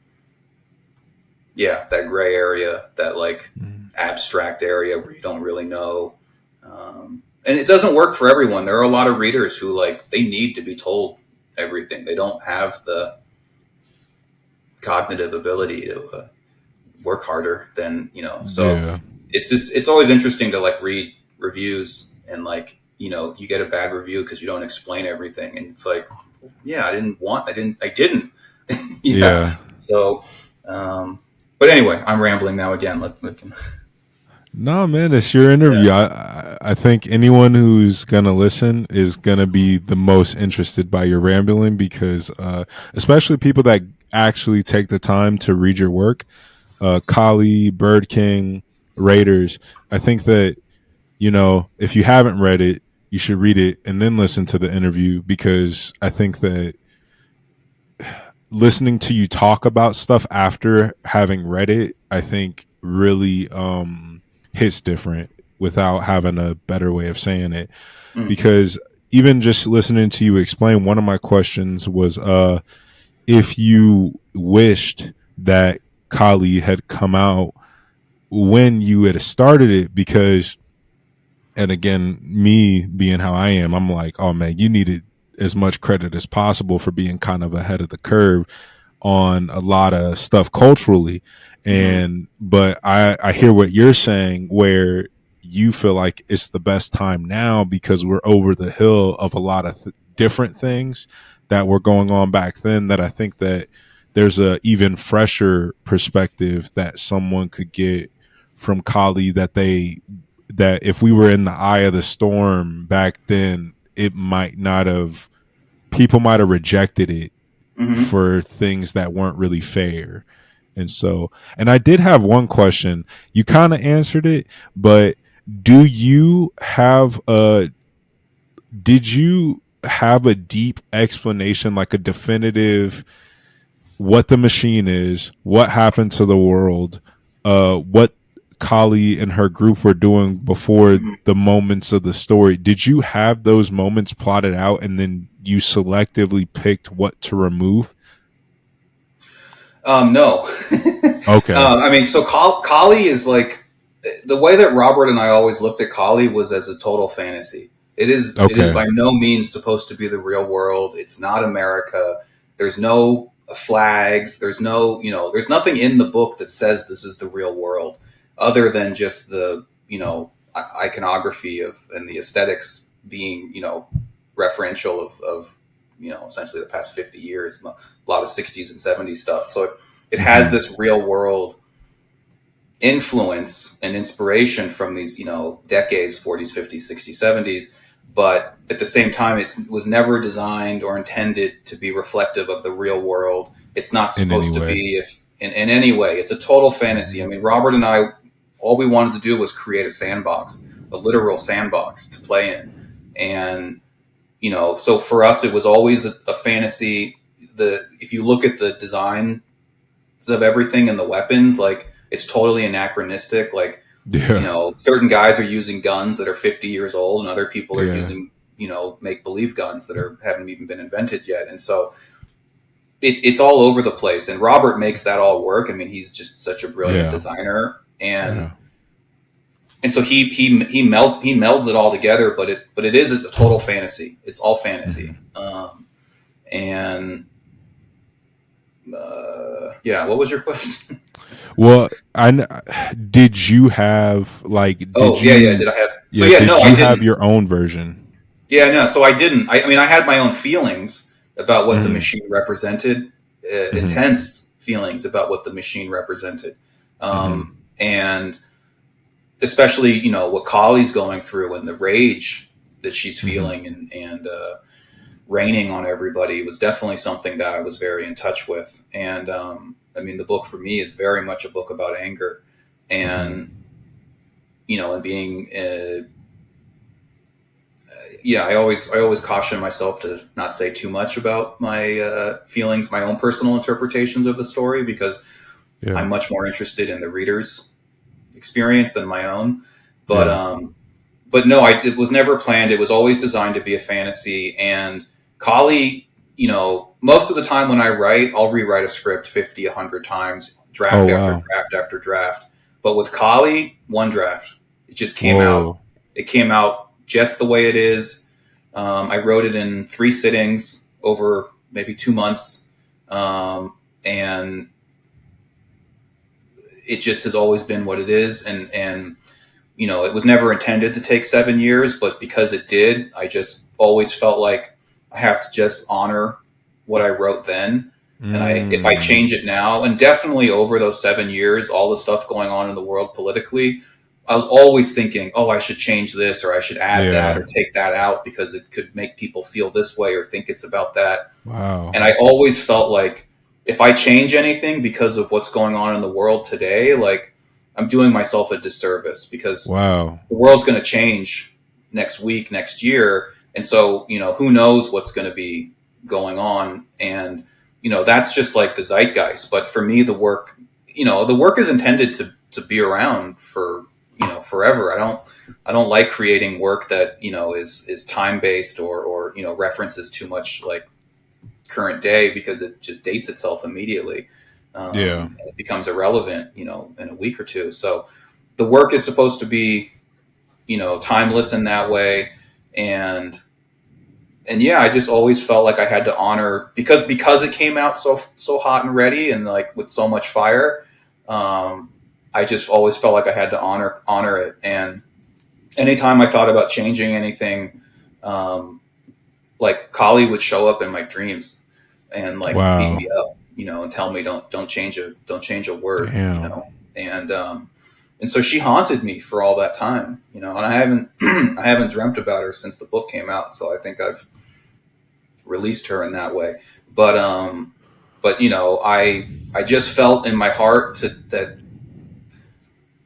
yeah, that gray area, that like Mhm. abstract area where you don't really know. And it doesn't work for everyone. There are a lot of readers who like they need to be told everything. They don't have the cognitive ability to work harder than So Yeah. it's always interesting to like read reviews and like you get a bad review because you don't explain everything, and it's like, yeah, I didn't yeah. Yeah. So but anyway, I'm rambling now again. Let No, man, it's your yeah. interview. I think anyone who's gonna listen is gonna be the most interested by your rambling because, especially people that actually take the time to read your work, Kali, Birdking, Raiders. I think that if you haven't read it, you should read it and then listen to the interview because I think that listening to you talk about stuff after having read it, I think really hits different without having a better way of saying it. Mm. Because even just listening to you explain, one of my questions was if you wished that Kali had come out when you had started it, because and again, me being how I am, I'm like, oh man, you needed as much credit as possible for being kind of ahead of the curve on a lot of stuff culturally. Hmm. And but I hear what you're saying where you feel like it's the best time now because we're over the hill of a lot of different things that were going on back then, that I think that there's a even fresher perspective that someone could get from Kali, that if we were in the eye of the storm back then, it might not have people might have rejected it Hmm. for things that weren't really fair. And I did have one question. You kind of answered it, but do you have a did you have a deep explanation, like a definitive what the machine is, what happened to the world, what Kali and her group were doing before Hmm. the moments of the story? Did you have those moments plotted out and then you selectively picked what to remove? No. Okay. I mean, so Kali is like the way that Robert and I always looked at Kali was as a total fantasy. It is Okay. by no means supposed to be the real world. It's not America. There's no flags. There's nothing in the book that says this is the real world, other than just the iconography of and the aesthetics being referential of essentially the past 50 years, a lot of 60s and 70s stuff. So it has Hmm. this real world influence and inspiration from these decades, 40s, 50s, 60s, 70s, but at the same time it was never designed or intended to be reflective of the real world. It's not In any supposed to way. be if in any way. It's a total fantasy. I Hmm. mean, Robert and I, all we wanted to do was create a sandbox, a literal sandbox to play in. And so for us it was always a fantasy. The If you look at the design of everything and the weapons, like it's totally anachronistic. Like, Yeah. certain guys are using guns that are 50 years old, and other people are Yeah. using, make believe guns that haven't even been invented yet. And so it's all over the place. And Robert makes that all work. I mean, he's just such a brilliant Yeah. designer, Yeah. and so he melds it all together. But it is a total fantasy. It's all fantasy. Hmm. And yeah, what was your question? Well, did you have like Oh, yeah, yeah. Did I have? So yeah, yeah, no, did I you have didn't. your own version? Yeah, no. So I didn't. I mean, I had my own feelings about what the Hmm. machine represented, Hmm. intense feelings about what the machine represented, Hmm. and especially what Kali's going through and the rage that she's Hmm. feeling and raining on everybody was definitely something that I was very in touch with. And I mean, the book for me is very much a book about anger, and Hmm. and being yeah, I always caution myself to not say too much about my feelings, my own personal interpretations of the story, because Yeah. I'm much more interested in the reader's experience than my own. But Yeah. but no, it was never planned. It was always designed to be a fantasy. And Kali, most of the time when I write, I'll rewrite a script 50, 100 times, Oh draft after wow. draft after draft. But with Kali, one draft. It just came out. Whoa. It came out just the way it is. I wrote it in 3 sittings over maybe 2 months. And it just has always been what it is. And it was never intended to take 7 years, but because it did, I just always felt like I have to just honor what I wrote then. And if I Mm. change it now, and definitely over those 7 years, all the stuff going on in the world politically, I was always thinking, oh, I should change this, or I should add that, Yeah. or take that out because it could make people feel this way or think it's about that. Wow. And I always felt like if I change anything because of what's going on in the world today, like I'm doing myself a disservice because Wow. the world's going to change next week, next year. And so, who knows what's going to be going on. And, that's just like the zeitgeist. But for me, the work is intended to be around for, forever. I don't like creating work that, is time based or, references too much like current day because it just dates itself immediately. Yeah. And it becomes irrelevant, in a week or two. So the work is supposed to be, timeless in that way. And yeah, I just always felt like I had to honor because it came out so hot and ready and like with so much fire. I just always felt like I had to honor it. And anytime I thought about changing anything, like Kali would show up in my dreams and like beat Wow. me up, and tell me don't change a word, Damn. and so she haunted me for all that time, and I haven't I haven't dreamt about her since the book came out. So I think I've released her in that way. But I just felt in my heart that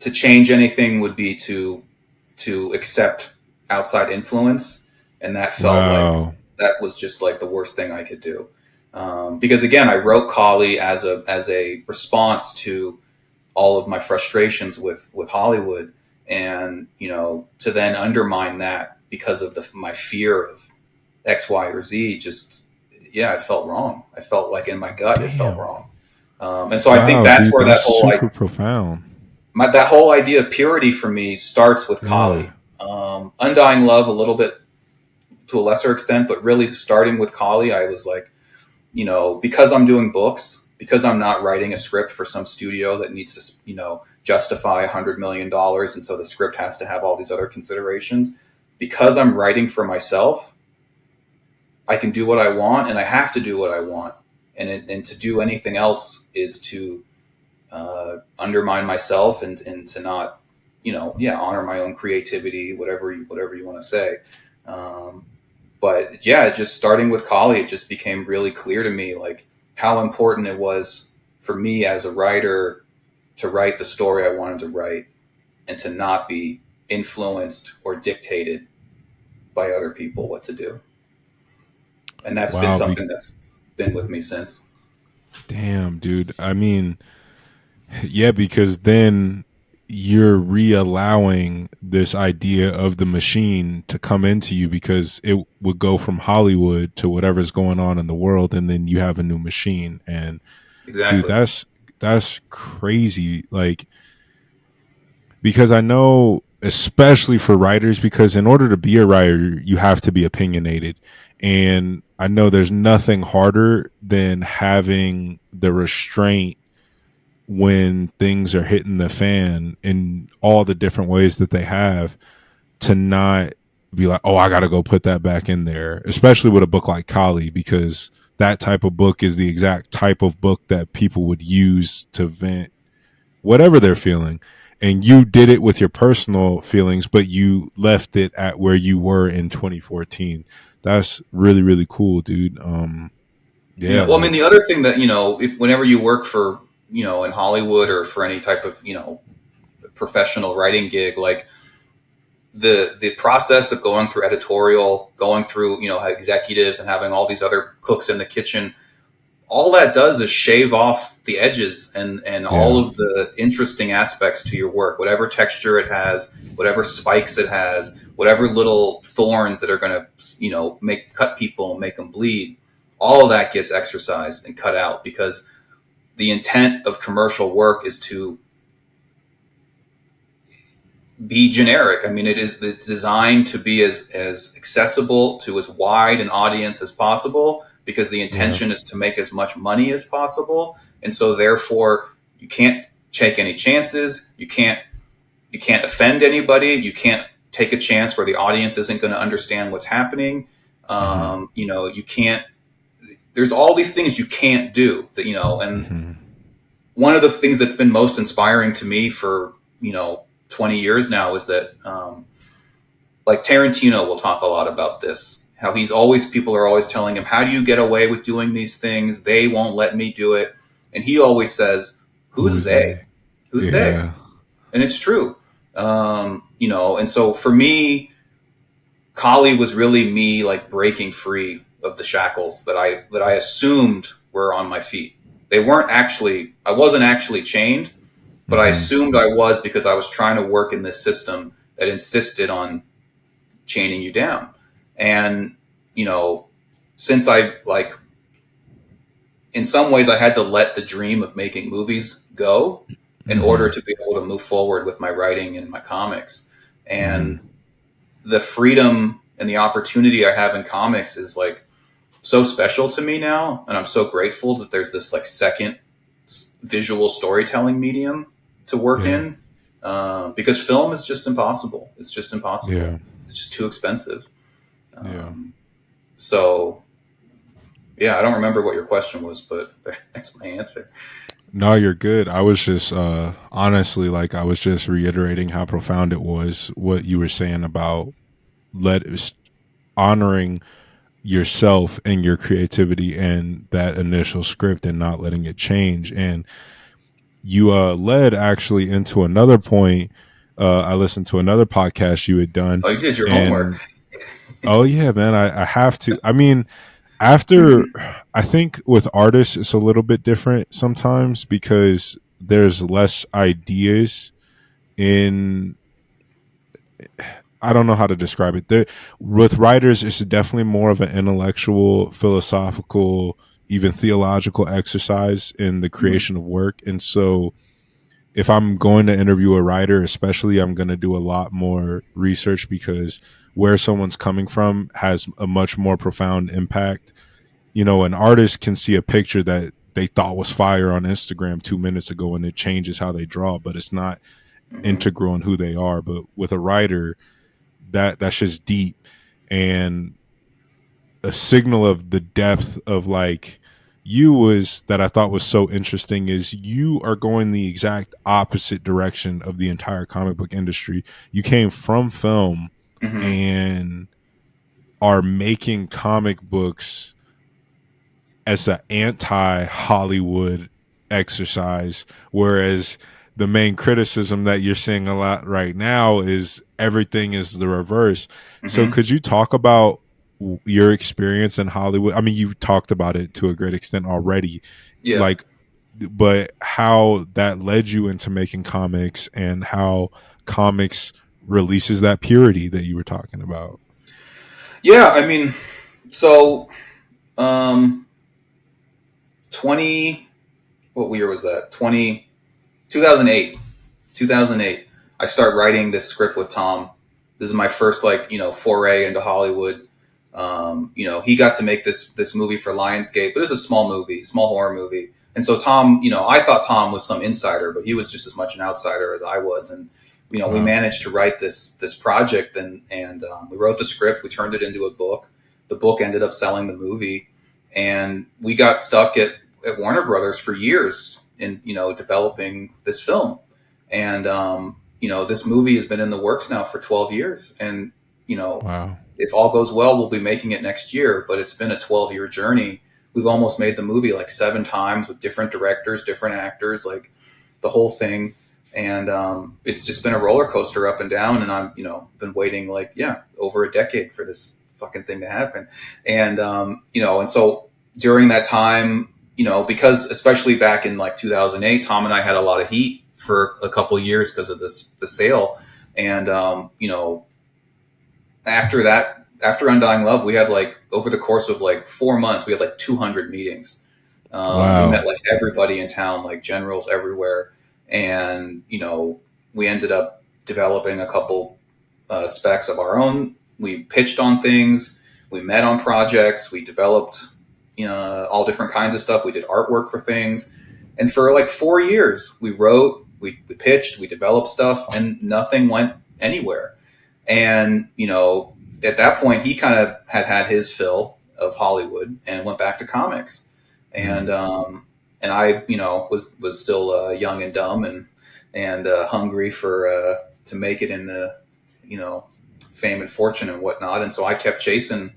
to change anything would be to accept outside influence, and that felt like Wow. that was just like the worst thing I could do. Because again, I wrote Kali as a response to all of my frustrations with Hollywood, and to then undermine that because of my fear of X, Y, or Z. Just yeah, it felt wrong. I felt like in my gut it felt Damn. wrong, and so I think Wow, that's dude, where that's super profound. that whole idea of purity for me starts with Yeah. Kali. Undying Love a little bit to a lesser extent, but really starting with Kali, I was like, because I'm doing books, because I'm not writing a script for some studio that needs to, justify $100 million, and so the script has to have all these other considerations. Because I'm writing for myself, I can do what I want, and I have to do what I want, and to do anything else is to undermine myself and to not, yeah, honor my own creativity, whatever you want to say. Um, but yeah, just starting with Kali, it just became really clear to me like how important it was for me as a writer to write the story I wanted to write and to not be influenced or dictated by other people what to do. And that's been Wow. something that's been with me since. Damn, dude. I mean, yeah, because then you're re-allowing this idea of the machine to come into you because it would go from Hollywood to whatever's going on in the world, and then you have a new machine. And dude, Exactly. that's crazy. Like, because I know, especially for writers, because in order to be a writer, you have to be opinionated. And I know there's nothing harder than having the restraint when things are hitting the fan in all the different ways that they have, to not be like, oh, I got to go put that back in there, especially with a book like Kali, because that type of book is the exact type of book that people would use to vent whatever they're feeling. And you did it with your personal feelings, but you left it at where you were in 2014. That's really, really cool, dude. Yeah. Yeah, Well, I mean, like, the other thing that, whenever you work for, in Hollywood or for any type of, professional writing gig, like the process of going through editorial, going through, executives and having all these other cooks in the kitchen, all that does is shave off the edges and all Yeah. of the interesting aspects to your work, whatever texture it has, whatever spikes it has, whatever little thorns that are going to, make cut people and make them bleed. All of that gets exercised and cut out because the intent of commercial work is to be generic. I mean, it's designed to be as accessible to as wide an audience as possible because the Yeah. intention is to make as much money as possible. And so therefore you can't take any chances. You can't offend anybody. You can't take a chance where the audience isn't going to understand what's happening. Hmm. You can't, there's all these things you can't do that, and Hmm. one of the things that's been most inspiring to me for 20 years now is that like Tarantino will talk a lot about this, how people are always telling him, how do you get away with doing these things, they won't let me do it, and he always says, Who who's is they, they? who's they? Yeah. And it's true. And so for me, Kali was really me like breaking free of the shackles that I assumed were on my feet. They weren't actually. I wasn't actually chained, but I Hmm. assumed I was because I was trying to work in this system that insisted on chaining you down. And you know, since I like, in some ways, I had to let the dream of making movies go in order Hmm. to be able to move forward with my writing and my comics. And Hmm. the freedom and the opportunity I have in comics is like so special to me now, and I'm so grateful that there's this like second visual storytelling medium to work Yeah. in, because film is just impossible. It's just impossible. Yeah. It's just too expensive. Yeah. Um, so yeah, I don't remember what your question was, but that's my answer. No, you're good. I was just honestly, like, I was just reiterating how profound it was what you were saying about let honoring yourself and your creativity and that initial script and not letting it change. And you led actually into another point. I listened to another podcast you had done, Oh, you did your homework. and oh yeah, man, I have to. I mean, after, Hmm. I think with artists it's a little bit different sometimes because there's less ideas in, I don't know how to describe it. With writers, it's definitely more of an intellectual, philosophical, even theological exercise in the Hmm. creation of work. And so, if I'm going to interview a writer, especially, I'm going to do a lot more research because where someone's coming from has a much more profound impact. An artist can see a picture that they thought was fire on Instagram 2 minutes ago and it changes how they draw, but it's not Hmm. integral in who they are. But with a writer, that's just deep, and a signal of the depth of like you was that I thought was so interesting is you are going the exact opposite direction of the entire comic book industry. You came from film Hmm. and are making comic books as an anti Hollywood exercise, whereas the main criticism that you're seeing a lot right now is everything is the reverse. So, Hmm. could you talk about your experience in Hollywood? I mean, you talked about it to a great extent already, Yeah. like, but how that led you into making comics and how comics releases that purity that you were talking about. Yeah. I mean, so um, 20. What year was that? 2008. 2008. I start writing this script with Tom. This is my first like foray into Hollywood. He got to make this movie for Lionsgate, but it was a small movie, small horror movie. And so Tom, I thought Tom was some insider, but he was just as much an outsider as I was. And we Wow. managed to write this project, and we wrote the script. We turned it into a book. The book ended up selling the movie, and we got stuck at Warner Brothers for years in developing this film. And this movie has been in the works now for 12 years, and Wow. if all goes well, we'll be making it next year. But it's been a 12-year journey. We've almost made the movie like 7 times with different directors, different actors, like the whole thing. And it's just been a roller coaster up and down. And I'm been waiting like over a decade for this fucking thing to happen. And and so during that time, because especially back in like 2008, Tom and I had a lot of heat for a couple of years because of the sale. And, after Undying Love, we had like over the course of like 4 months, we had like 200 meetings. We Wow. met like everybody in town, like generals everywhere. And, we ended up developing a couple specs of our own. We pitched on things. We met on projects. We developed, all different kinds of stuff. We did artwork for things. And for like 4 years, we wrote, we pitched, we developed stuff, and nothing went anywhere. And, at that point, he kind of had his fill of Hollywood and went back to comics. And, Mm. I, was still young and dumb and hungry for to make it in the, you know, fame and fortune and whatnot. And so I kept chasing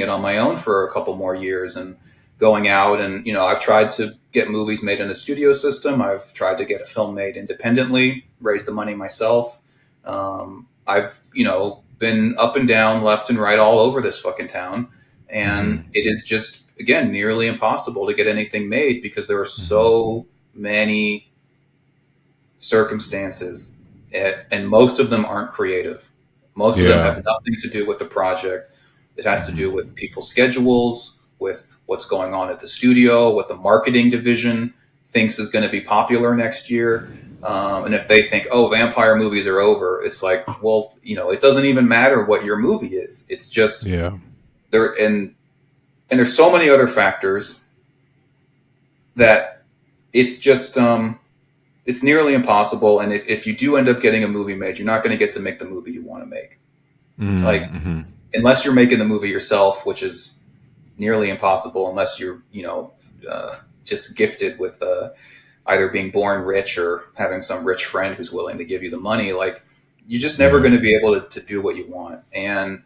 it on my own for a couple more years and going out. And, I've tried to get movies made in the studio system. I've tried to get a film made independently, raise the money myself. I've, been up and down, left and right, all over this fucking town. And Mm-hmm. it is just, again, nearly impossible to get anything made because there are Mm-hmm. so many circumstances, and most of them aren't creative. Most of them Yeah. have nothing to do with the project. It has to do Mm-hmm. with people's schedules, with what's going on at the studio, what the marketing division thinks is going to be popular next year. And if they think, oh, vampire movies are over, it's like, well, it doesn't even matter what your movie is. It's just Yeah. there, and there's so many other factors that it's just it's nearly impossible. And if you do end up getting a movie made, you're not going to get to make the movie you want to make. Like, Mm-hmm. unless you're making the movie yourself, which is nearly impossible unless you're, just gifted with either being born rich or having some rich friend who's willing to give you the money. Like, you're just never Yeah. going to be able to do what you want. And,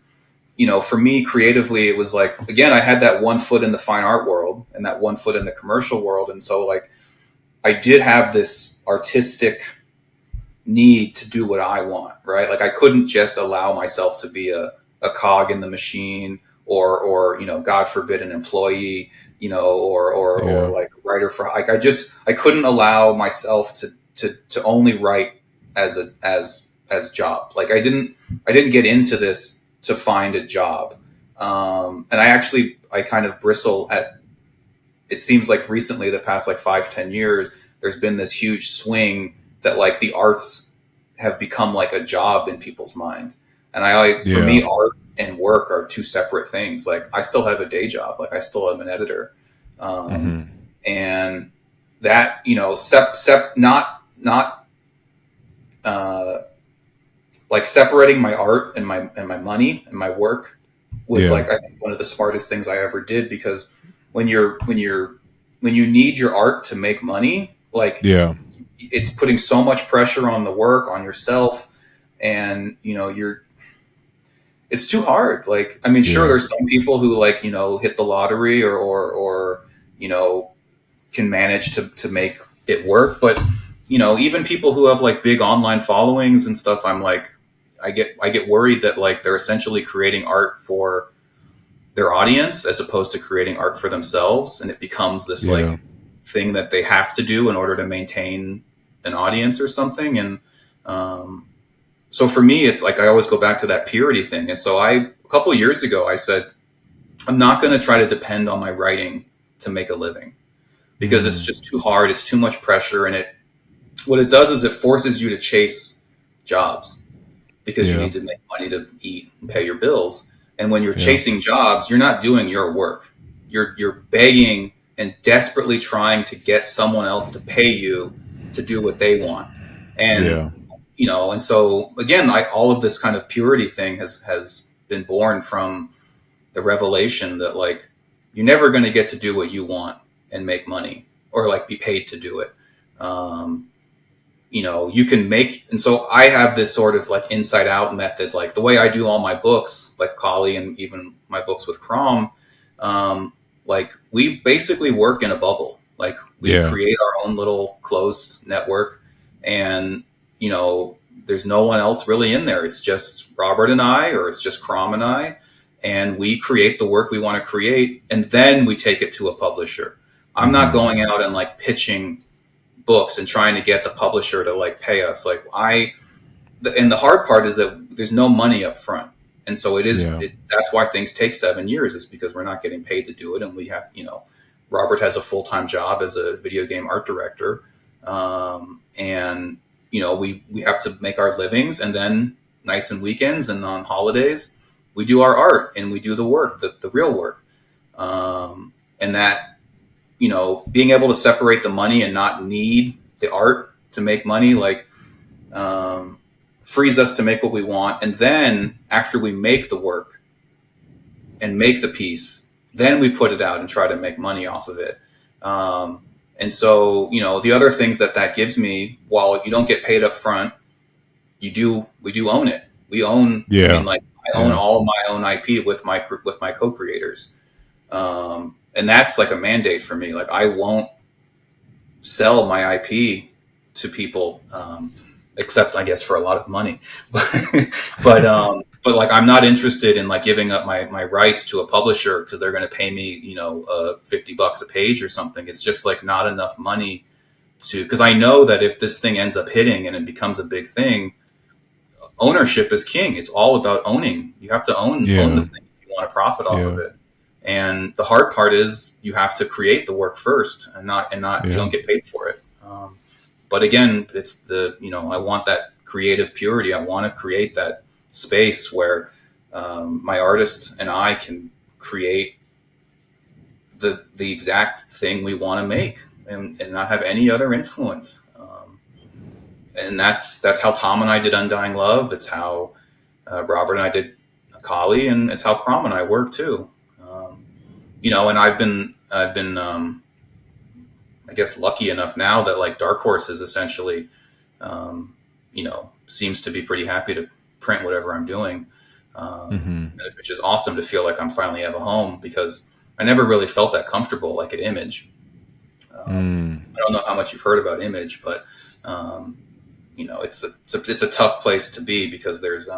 for me creatively, it was like, again, I had that one foot in the fine art world and that one foot in the commercial world. And so, like, I did have this artistic need to do what I want, right? Like, I couldn't just allow myself to be a cog in the machine, or God forbid, an employee, or Yeah. like a writer for, like, I couldn't allow myself to only write as job. Like, I didn't get into this to find a job. And I kind of bristle at, it seems like recently, the past like 5-10 years, there's been this huge swing that like the arts have become like a job in people's mind. And for Yeah. me, art and work are two separate things. Like, I still have a day job. Like, I still am an editor. Um, Mm-hmm. and that, not, uh, like, separating my art and my money and my work was, Yeah. like, I think one of the smartest things I ever did, because when you need your art to make money, like, Yeah. it's putting so much pressure on the work, on yourself, and it's too hard. Like, I mean, sure, Yeah. there's some people who, like, hit the lottery, or you know can manage to make it work, but even people who have like big online followings and stuff, I'm like, I get worried that, like, they're essentially creating art for their audience as opposed to creating art for themselves, and it becomes this Yeah. like thing that they have to do in order to maintain an audience or something. And um, so for me, it's like I always go back to that purity thing. And so a couple of years ago, I said, I'm not going to try to depend on my writing to make a living, because it's Mm. just too hard. It's too much pressure, and what it does is it forces you to chase jobs, because you Yeah. need to make money to eat and pay your bills. And when you're Yeah. chasing jobs, you're not doing your work. You're begging and desperately trying to get someone else to pay you to do what they want. And Yeah. and so again, all of this kind of purity thing has been born from the revelation that, like, you're never going to get to do what you want and make money, or like be paid to do it. Um, you can make, and so I have this sort of like inside out method, like the way I do all my books, like Kali, and even my books with Crom. Um, like, we basically work in a bubble. Like, we Yeah. create our own little closed network, and there's no one else really in there. It's just Robert and I, or it's just Crom and I, and we create the work we want to create, and then we take it to a publisher. I'm not Mm-hmm. going out and like pitching books and trying to get the publisher to like pay us. Like and the hard part is that there's no money up front. And so Yeah. that's why things take 7 years, is because we're not getting paid to do it. And we have, Robert has a full-time job as a video game art director. And, we have to make our livings, and then nights and weekends and on holidays, we do our art and we do the work, the real work. And that, being able to separate the money and not need the art to make money, like, um, frees us to make what we want. And then after we make the work and make the piece, then we put it out and try to make money off of it. And so, the other things that gives me, while you don't get paid up front, we do own it. We own, I mean, Yeah. like, I own Yeah. all of my own IP with my co-creators. And that's like a mandate for me. Like, I won't sell my IP to people, except I guess for a lot of money. But like, I'm not interested in like giving up my rights to a publisher because they're going to pay me, $50 a page or something. It's just like not enough money because I know that if this thing ends up hitting and it becomes a big thing, ownership is king. It's all about owning. You have to own the Yeah. thing if you want to profit off of Yeah. it. And the hard part is you have to create the work first, and not you Yeah. don't get paid for it. But again, it's I want that creative purity. I want to create that space where my artist and I can create the exact thing we want to make, and not have any other influence. And that's how Tom and I did Undying Love. It's how Robert and I did Kali, and it's how Crom and I work too. And I've been I guess lucky enough now that like Dark Horse is essentially, seems to be pretty happy to print whatever I'm doing, Mm-hmm. which is awesome to feel like I'm finally have a home, because I never really felt that comfortable like at Image. Mm. I don't know how much you've heard about Image, but it's a tough place to be because there's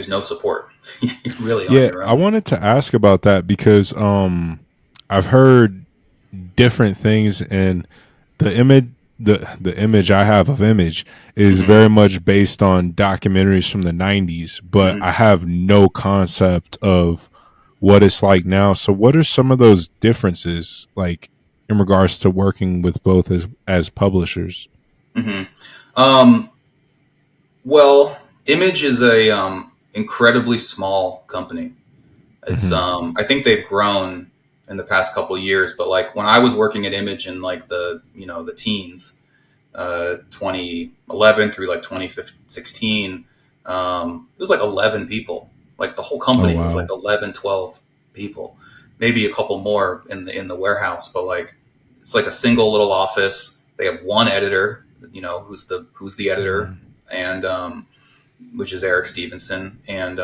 no support. You're really on Yeah, your I own. wanted to ask about that because I've heard different things, and the image I have of Image is Mm-hmm. very much based on documentaries from the 90s, but Mm-hmm. I have no concept of what it's like now. So what are some of those differences like in regards to working with both as publishers? Mm-hmm. Um, well, Image is a incredibly small company. It's Hmm. I think they've grown in the past couple of years, but like when I was working at Image in like the teens, 2011 through like 2016, it was like 11 people. Like the whole Oh company was like wow. 11, 12 people, maybe a couple more in the warehouse, but like it's like a single little office. They have one editor, who's the editor, Hmm. and which is Eric Stevenson, and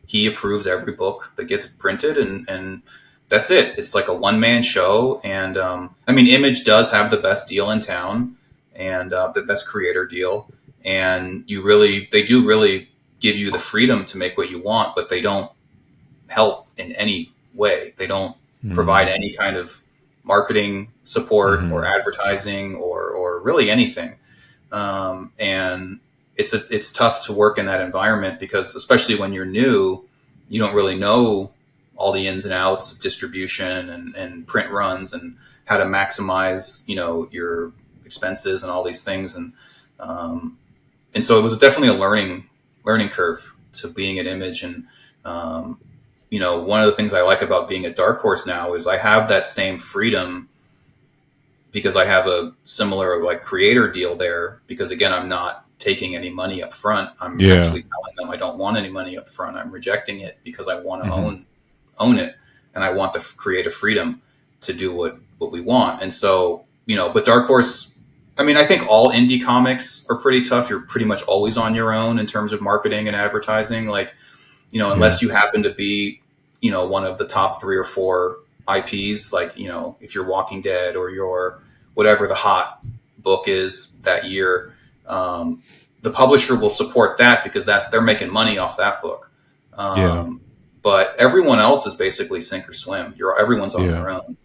he approves every book that gets printed, and that's it. It's like a one-man show, and I mean, Image does have the best deal in town, and the best creator deal, and they do really give you the freedom to make what you want, but they don't help in any way. They don't provide Hmm. any kind of marketing support or Hmm. advertising or really anything. And it's tough to work in that environment because, especially when you're new, you don't really know all the ins and outs of distribution and print runs and how to maximize your expenses and all these things. Um, and so it was definitely a learning curve to being at Image. And one of the things I like about being at Dark Horse now is I have that same freedom because I have a similar like creator deal there, because again, I'm not taking any money up front. I'm Yeah. actually telling them I don't want any money up front. I'm rejecting it because I want to Hmm. own it, and I want the creative freedom to do what we want. And so, but Dark Horse, I mean, I think all indie comics are pretty tough. You're pretty much always on your own in terms of marketing and advertising. Like, Yeah. unless you happen to be, one of the top 3 or 4 IPs, like, if you're Walking Dead or you're whatever the hot book is that year, the publisher will support that because they're making money off that book. Yeah. But everyone else is basically sink or swim. Everyone's on Yeah. their own.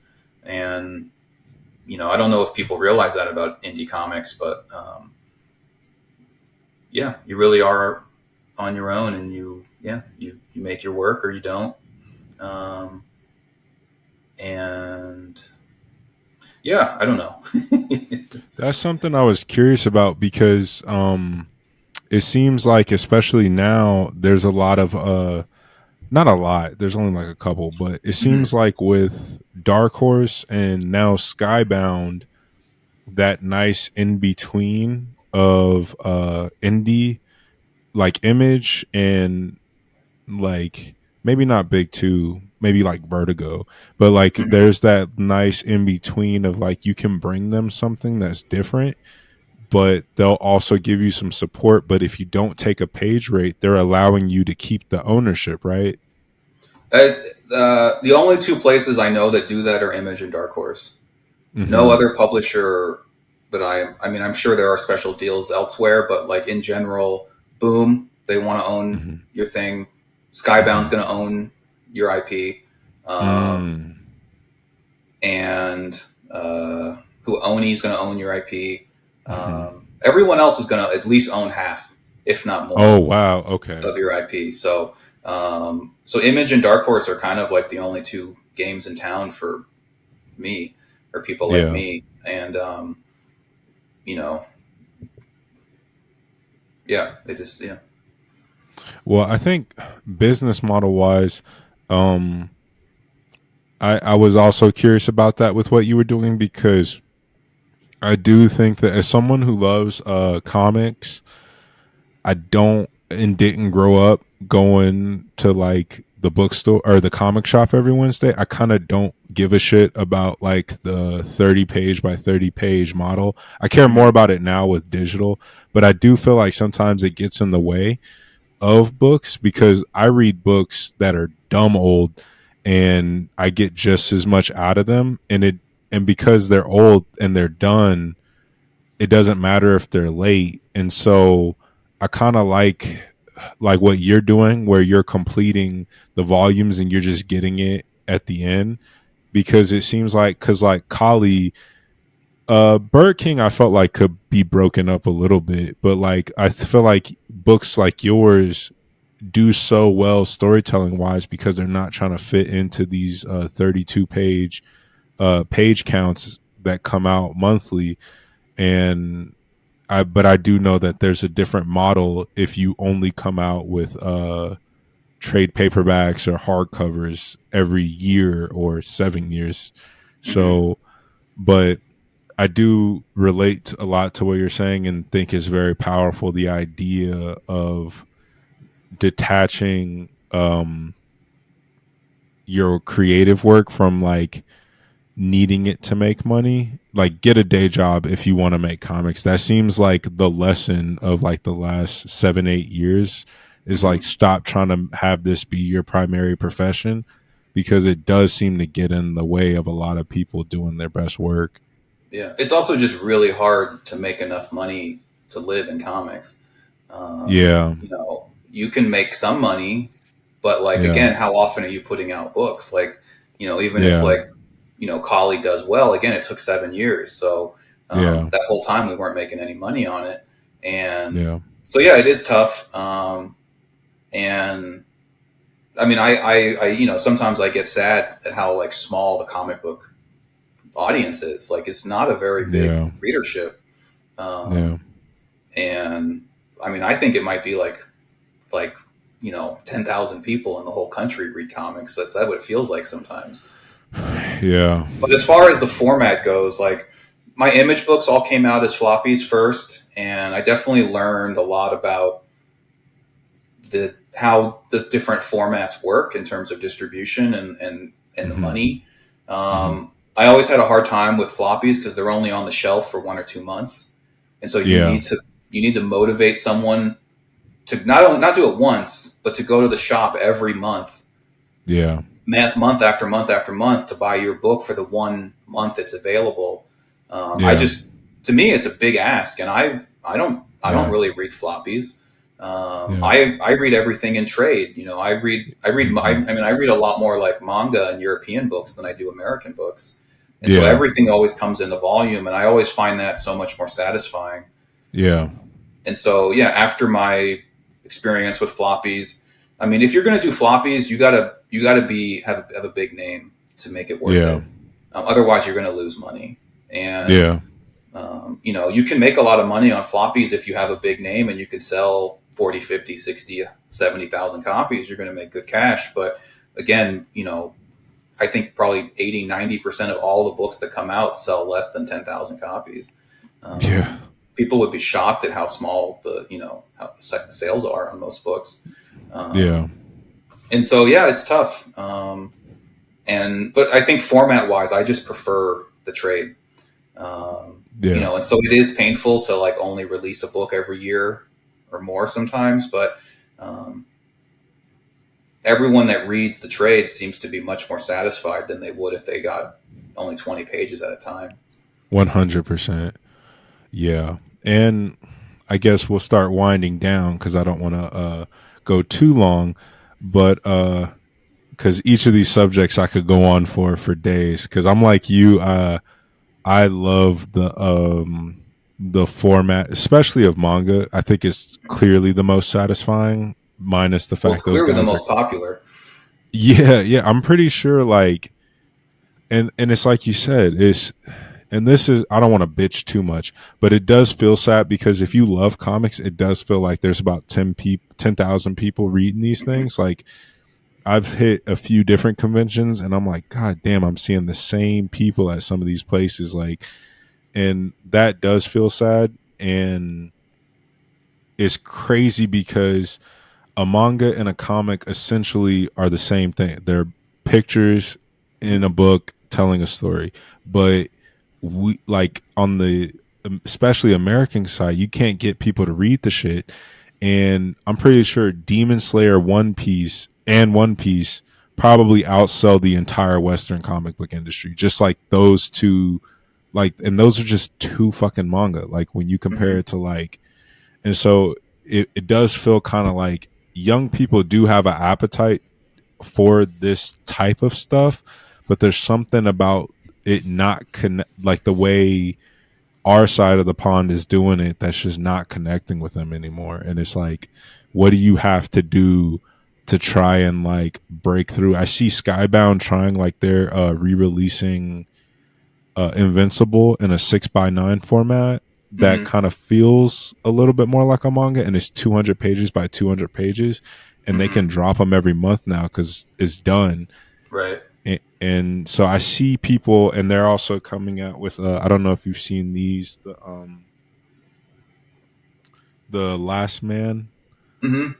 And I don't know if people realize that about indie comics, but yeah, you really are on your own, and you make your work or you don't. Um, and yeah, I don't know. That's something I was curious about because it seems like, especially now, there's a lot of not a lot, there's only like a couple, but it Mhm. seems like with Dark Horse and now Skybound, that nice in between of indie, like Image and like maybe not Big Two, maybe like Vertigo, but like Mhm. there's that nice in between of like you can bring them something that's different, but they'll also give you some support. But if you don't take a page rate, they're allowing you to keep the ownership, right? The only two places I know that do that are Image and Dark Horse. No Mm-hmm. other publisher that I mean, I'm sure there are special deals elsewhere, but like in general, Boom, they want to own Mm-hmm. your thing. Skybound's Mm-hmm. going to own your IP. Um, Mm. and who Oni's going to own your IP. Mm-hmm. Everyone else is going to at least own half, if not Oh more, wow. Okay. of your IP. So Image and Dark Horse are kind of like the only two games in town for me or people like Yeah. me. And you know, yeah, they just yeah. Well, I think business model wise, um, I was also curious about that with what you were doing because I do think that as someone who loves comics, I don't and didn't grow up going to like the bookstore or the comic shop every Wednesday. I kind of don't give a shit about like the 30 page by 30 page model. I care more Mm-hmm. about it now with digital, but I do feel like sometimes it gets in the way of books because I read books that are dumb old and I get just as much out of them, and because they're old and they're done, it doesn't matter if they're late. And so I kind of like what you're doing where you're completing the volumes and you're just getting it at the end, because it seems like, cuz like Kali, Birdking I felt like could be broken up a little bit, but like I feel like books like yours do so well storytelling wise because they're not trying to fit into these 32 page counts that come out monthly. And I do know that there's a different model if you only come out with trade paperbacks or hardcovers every year or 7 years. Mm-hmm. So, but I do relate a lot to what you're saying and think is very powerful, the idea of detaching your creative work from like needing it to make money. Like get a day job if you want to make comics. That seems like the lesson of like the last 7 8 years is Mm-hmm. like stop trying to have this be your primary profession, because it does seem to get in the way of a lot of people doing their best work. Yeah, it's also just really hard to make enough money to live in comics. Yeah. You can make some money, but like Yeah. again, how often are you putting out books? Like, even if Yeah. like Collie does well, again, it took 7 years, so Yeah. that whole time we weren't making any money on it, and Yeah. so yeah, it is tough. And I mean, I sometimes I get sad at how like small the comic book audience is. Like, it's not a very big Yeah. readership. Yeah. Um, and I mean, I think it might be like 10,000 people in the whole country read comics. That's what it feels like sometimes. Yeah. But as far as the format goes, like, my Image books all came out as floppies first, and I definitely learned a lot about the how the different formats work in terms of distribution and the Hmm. money. Hmm. I always had a hard time with floppies because they're only on the shelf for 1 or 2 months, and so Yeah. you need to motivate someone to not only not do it once, but to go to the shop every month, Yeah. month after month after month, to buy your book for the 1 month it's available. I Yeah. just To me it's a big ask, and I don't Yeah. really read floppies. Yeah. I read everything in trade. I read Hmm. I mean I read a lot more like manga and European books than I do American books, And so Yeah. everything always comes in the volume, and I always find that so much more satisfying. Yeah. And so, yeah, after my experience with floppies, I mean, if you're going to do floppies, you gotta have a big name to make it worth Yeah. it. Otherwise, you're going to lose money. And Yeah. you can make a lot of money on floppies if you have a big name and you can sell 40, 50, 60, 70,000 copies. You're going to make good cash. But again, I think probably 80, 90% of all the books that come out sell less than 10,000 copies. Yeah. People would be shocked at how small how the sales are on most books. Yeah. And so, yeah, it's tough. But I think format wise, I just prefer the trade. Yeah. And so it is painful to like only release a book every year or more sometimes, but um, everyone that reads the trade seems to be much more satisfied than they would if they got only 20 pages at a time. 100%. Yeah. And I guess we'll start winding down because I don't want to go too long, but because each of these subjects I could go on for days. Because I'm like you, I love the format, especially of manga. I think it's clearly the most satisfying, minus the Well, it's fact those clearly the guys are. most popular. Yeah, yeah. I'm pretty sure, like, and it's like you said, it's and this is I don't want to bitch too much, but it does feel sad because if you love comics, it does feel like there's about 10,000 people reading these Mm-hmm. things. Like I've hit a few different conventions and I'm like, God damn, I'm seeing the same people at some of these places. Like, and that does feel sad. And it's crazy because a manga and a comic essentially are the same thing. They're pictures in Mm-hmm. a book telling a story. But we like on the especially American side, you can't get people to read the shit. And I'm pretty sure Demon Slayer One Piece probably outsell the entire Western comic book industry. Just like those two, like, and those are just two fucking manga. Like when you compare Mm-hmm. it to like, and so it does feel kind of like young people do have an appetite for this type of stuff, but there's something about it not connect like the way our side of the pond is doing it that's just not connecting with them anymore. And it's like, what do you have to do to try and like break through? I see Skybound trying like they're re-releasing Invincible in a 6x9 format that Mm-hmm. kind of feels a little bit more like a manga, and it's 200 pages by 200 pages, and they can Mm-hmm. drop them every month now because it's done. Right. And so I see people, and they're also coming out with I don't know if you've seen these, the Last Man, Mm-hmm.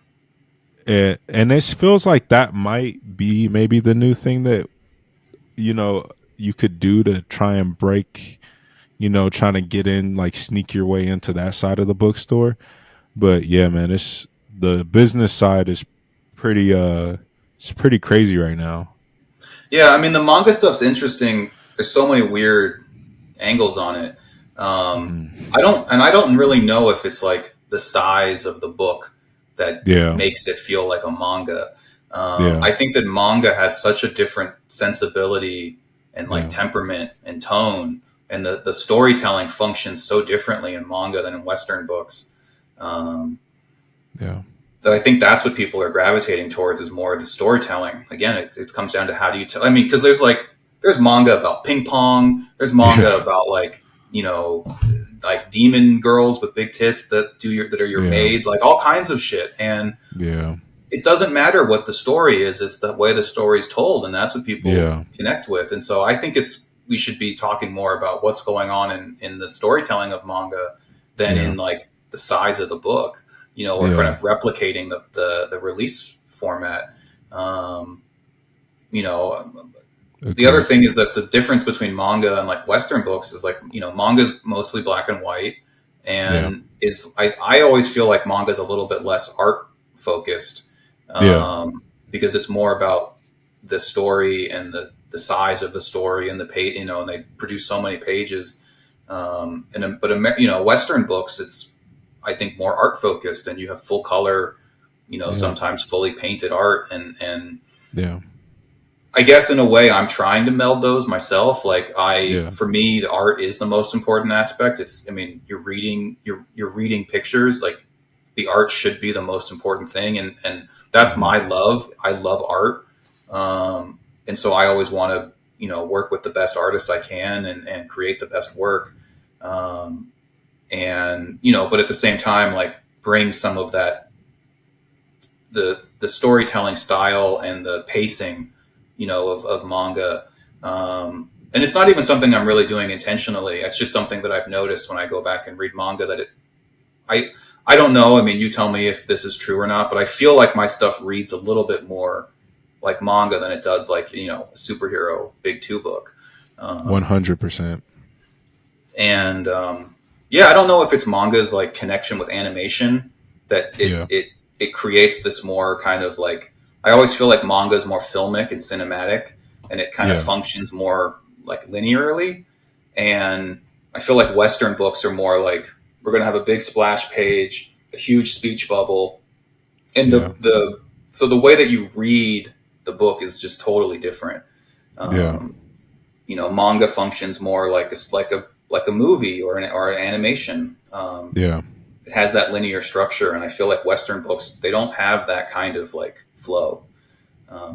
and it feels like that might be maybe the new thing that you know you could do to try and break, trying to get in, like sneak your way into that side of the bookstore. But yeah, man, it's the business side is pretty it's pretty crazy right now. Yeah, I mean the manga stuff's interesting. There's so many weird angles on it. Hmm. I don't really know if it's like the size of the book that Yeah, makes it feel like a manga. yeah, I think that manga has such a different sensibility and like yeah, temperament and tone, and the storytelling functions so differently in manga than in Western books. Um, yeah, that I think that's what people are gravitating towards is more of the storytelling. Again, it comes down to how do you tell. I mean, because there's manga about ping pong. There's manga yeah, about like demon girls with big tits that are your yeah, maid, like all kinds of shit. And yeah, it doesn't matter what the story is; it's the way the story is told, and that's what people yeah, connect with. And so I think we should be talking more about what's going on in the storytelling of manga than yeah, in like the size of the book, or kind yeah. of replicating the release format. Um, you know, the other Okay. thing is that the difference between manga and like Western books is like, manga is mostly black and white, Yeah, and I always feel like manga is a little bit less art focused, yeah, because it's more about the story and the size of the story and the page, and they produce so many pages. Western books, it's I think more art focused, and you have full color, yeah, sometimes fully painted art, and yeah, I guess in a way I'm trying to meld those myself. Like Yeah. for me, the art is the most important aspect. I mean, you're reading pictures. Like the art should be the most important thing. And that's Hmm. my love. I love art. And so I always want to, work with the best artists I can and create the best work. Um, but at the same time, like bring some of that, the storytelling style and the pacing, of manga. And it's not even something I'm really doing intentionally. It's just something that I've noticed when I go back and read manga that I, I don't know. I mean, you tell me if this is true or not, but I feel like my stuff reads a little bit more like manga than it does like, a superhero big two book. Um, 100%. and yeah, I don't know if it's manga's like connection with animation that it Yeah. it it creates this more kind of like, I always feel like manga is more filmic and cinematic, and it kind of Yeah. functions more like linearly. And I feel like Western books are more like, we're going to have a big splash page, a huge speech bubble, and Yeah. the way that you read the book is just totally different. Yeah. Um, Manga functions more like a movie or an animation. Yeah. It has that linear structure, and I feel like Western books, they don't have that kind of like flow.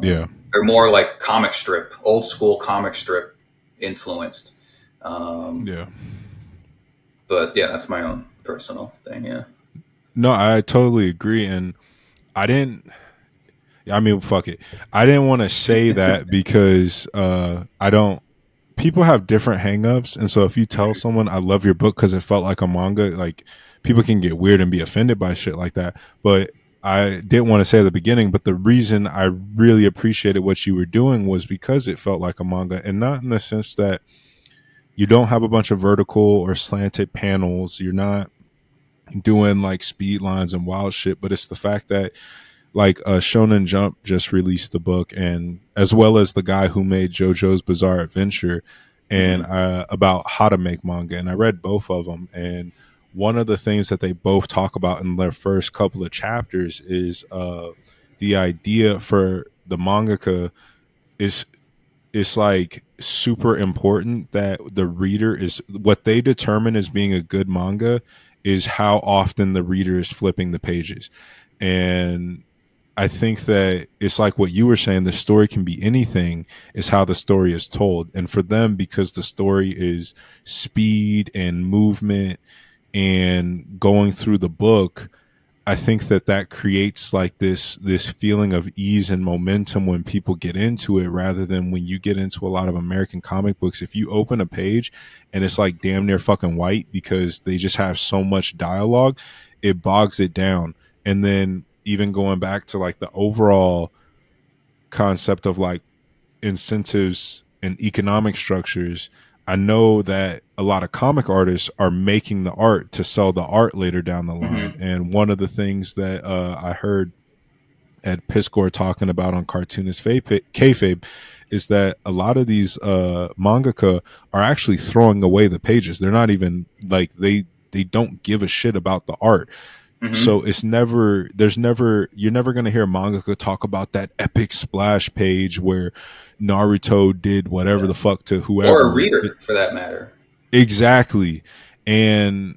Yeah. They're more like comic strip, old school comic strip influenced. Yeah. But yeah, that's my own personal thing. Yeah. No, I totally agree. And I didn't, I mean, fuck it. I didn't want to say that because I don't, people have different hangups. And so if you tell someone, I love your book because it felt like a manga, like people can get weird and be offended by shit like that. But I didn't want to say at the beginning, but the reason I really appreciated what you were doing was because it felt like a manga, and not in the sense that you don't have a bunch of vertical or slanted panels. You're not doing like speed lines and wild shit, but it's the fact that like Shonen Jump just released the book, and as well as the guy who made JoJo's Bizarre Adventure, and Hmm. about how to make manga. And I read both of them, and one of the things that they both talk about in their first couple of chapters is the idea for the mangaka is it's like super important that the reader is what they determine as being a good manga is how often the reader is flipping the pages. And I think that it's like what you were saying, the story can be anything, is how the story is told. And for them, because the story is speed and movement and going through the book, I think that that creates like this feeling of ease and momentum when people get into it, rather than when you get into a lot of American comic books. If you open a page and it's like damn near fucking white because they just have so much dialogue, it bogs it down. And then even going back to like the overall concept of like incentives and economic structures, I know that a lot of comic artists are making the art to sell the art later down the line. Hmm. And one of the things that I heard Ed Piskor talking about on Cartoonist Kayfabe is that a lot of these mangaka are actually throwing away the pages. They're not even like they don't give a shit about the art. Hmm. So it's never there's never you're never going to hear a mangaka talk about that epic splash page where Naruto did whatever Yeah. the fuck to Or a whoever. reader for that matter. Exactly. And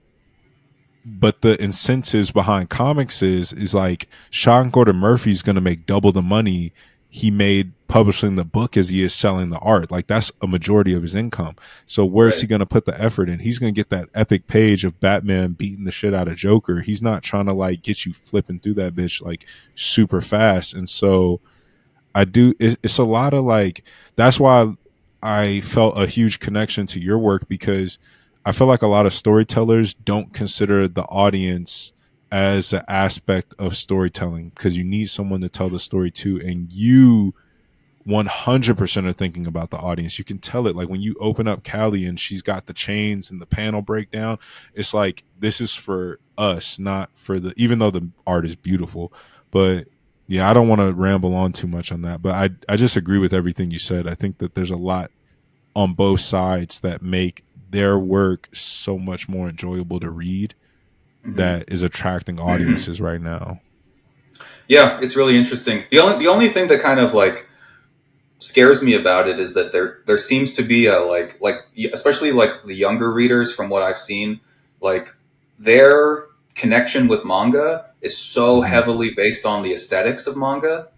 but the incentives behind comics is like Sean Gordon Murphy's going to make double the money he made publishing the book as he is selling the art. Like that's a majority of his income. So where's Right. he going to put the effort in? He's going to get that epic page of Batman beating the shit out of Joker. He's not trying to like get you flipping through that bitch like super fast. And so I do. It's a lot of like. That's why I felt a huge connection to your work, because I feel like a lot of storytellers don't consider the audience as an aspect of storytelling, because you need someone to tell the story to, and you 100% are thinking about the audience. You can tell it like when you open up Callie and she's got the chains and the panel breakdown. It's like this is for us, not for the. Even though the art is beautiful, but yeah, I don't want to ramble on too much on that. But I just agree with everything you said. I think that there's a lot on both sides that make their work so much more enjoyable to read, Hmm. that is attracting audiences right now. Yeah, it's really interesting. The only thing that kind of like scares me about it is that there seems to be a like especially like the younger readers from what I've seen, like their connection with manga is so Hmm. heavily based on the aesthetics of manga,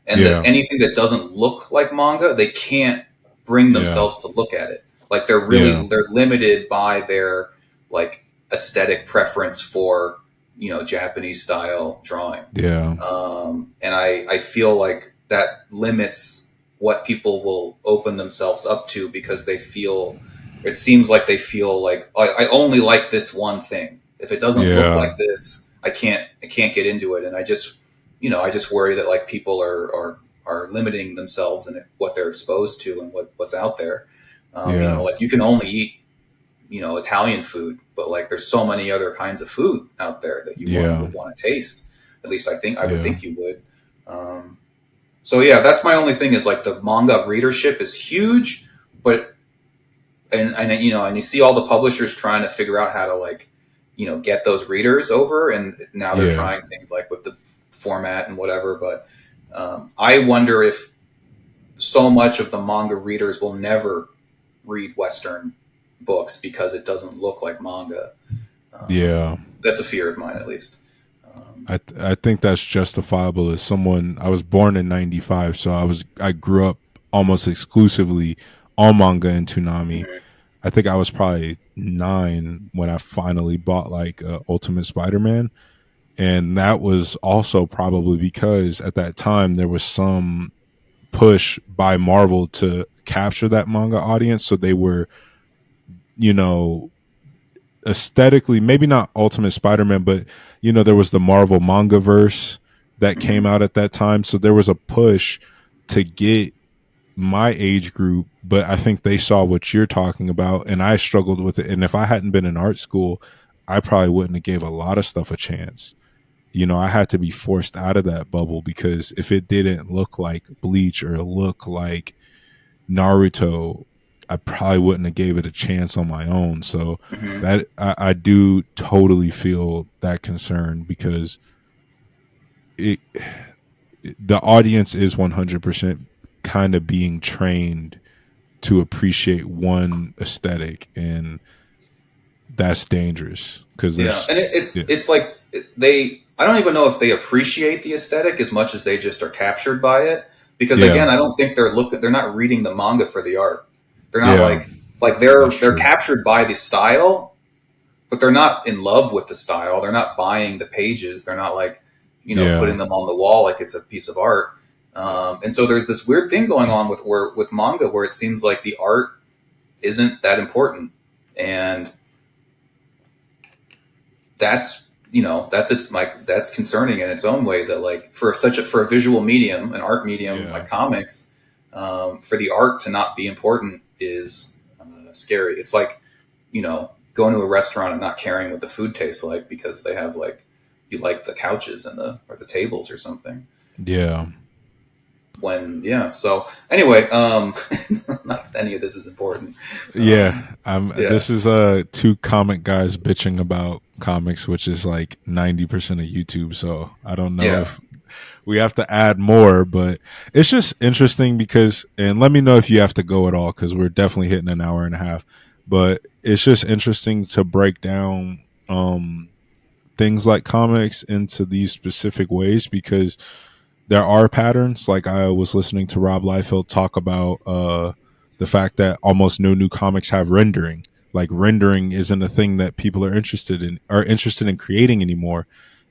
and that Yeah. anything that doesn't look like manga, they can't bring Yeah. themselves to look at it. Like Yeah. they're limited by their like aesthetic preference for Japanese style drawing. Yeah. And I feel like that limits what people will open themselves up to because it seems like they feel like I only like this one thing. If it doesn't look Yeah. like this, I can't get into it. And I just worry that like people are limiting themselves and what they're exposed to and what's out there. Yeah. Like you can only eat Italian food, but like there's so many other kinds of food out there that Yeah. would want to taste. At least I would Yeah. think you would. Um, so yeah, that's my only thing is like the manga readership is huge, but and and you see all the publishers trying to figure out how to like get those readers over, and now they're Yeah. trying things like with the format and whatever. But I wonder if so much of the manga readers will never read Western books because it doesn't look like manga. Yeah. That's a fear of mine, at least. I think that's justifiable as someone. I was born in '95, so I grew up almost exclusively on manga and Toonami. Mhm. I think I was probably 9 when I finally bought like Ultimate Spider-Man, and that was also probably because at that time there was some push by Marvel to capture that manga audience, so they were, you know, aesthetically maybe not Ultimate Spider-Man, but there was the Marvel manga verse that came Mhm. out at that time, so there was a push to get my age group, but I think they saw what you're talking about, and I struggled with it. And if I hadn't been in art school, I probably wouldn't have gave a lot of stuff a chance. I had to be forced out of that bubble because if it didn't look like Bleach or look like Naruto, I probably wouldn't have gave it a chance on my own. So Mhm. that I do totally feel that concern because it the audience is 100% kind of being trained to appreciate one aesthetic, and that's dangerous because Yeah, there's and yeah. it's like they. I don't even know if they appreciate the aesthetic as much as they just are captured by it. Because Yeah. again, I don't think they're not reading the manga for the art. They're not Yeah, like that's they're true. captured by the style, but they're not in love with the style. They're not buying the pages. They're not like Yeah. putting them on the wall like it's a piece of art. And so there's this weird thing going on with manga where it seems like the art isn't that important, and that's that's concerning in its own way that like for a visual medium, an art medium Yeah. like comics, for the art to not be important is scary. It's like going to a restaurant and not caring what the food tastes like because they have like you like the couches and the tables or something. Yeah. When yeah, so anyway, not any of this is important. Yeah. Yeah, This is two comic guys bitching about comics, which is like 90% of YouTube. So I don't know yeah. if we have to add more, but it's just interesting because, and let me know if you have to go at all because we're definitely hitting an hour and a half. But it's just interesting to break down things like comics into these specific ways because there are patterns. Like I was listening to Rob Liefeld talk about the fact that almost no new comics have rendering. Like rendering isn't a thing that people are interested in creating anymore.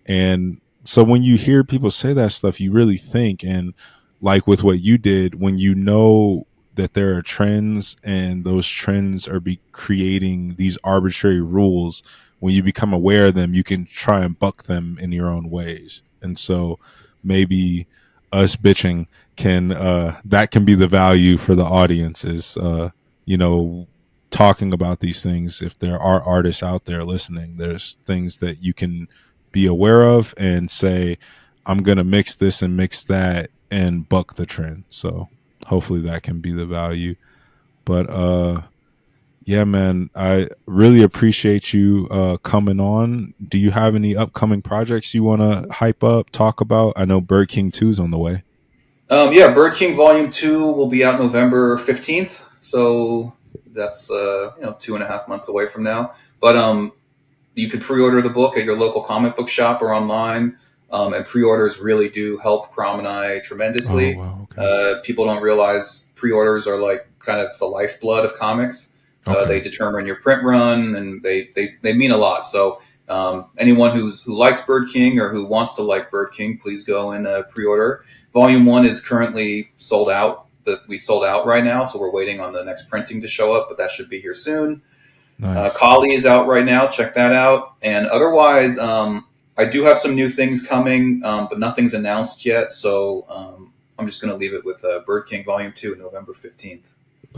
And so when you hear people say that stuff, you really think, and like with what you did, when you know that there are trends and those trends are be creating these arbitrary rules, when you become aware of them, you can try and buck them in your own ways. And so maybe us bitching can that can be the value for the audience is you know talking about these things. If there are artists out there listening, there's things that you can be aware of and say, I'm gonna mix this and mix that and buck the trend. So hopefully that can be the value. But yeah, man, I really appreciate you coming on. Do you have any upcoming projects you want to hype up, talk about? I know Bird King 2 is on the way. Yeah, Birdking Volume 2 will be out November 15th. So that's 2.5 months away from now. But you can pre-order the book at your local comic book shop or online. And pre-orders really do help Crom and I Oh tremendously. wow, okay, People don't realize pre-orders are like kind of the lifeblood of comics. They okay, determine your print run, and they mean a lot. So anyone who likes Bird King or who wants to like Bird King, please go and pre-order. Volume 1 is currently sold out. But we sold out right now, so we're waiting on the next printing to show up, but that should be here soon. nice. Kali is out right now. Check that out. And otherwise, I do have some new things coming, but nothing's announced yet. So I'm just going to leave it with Bird King Volume 2, November 15th.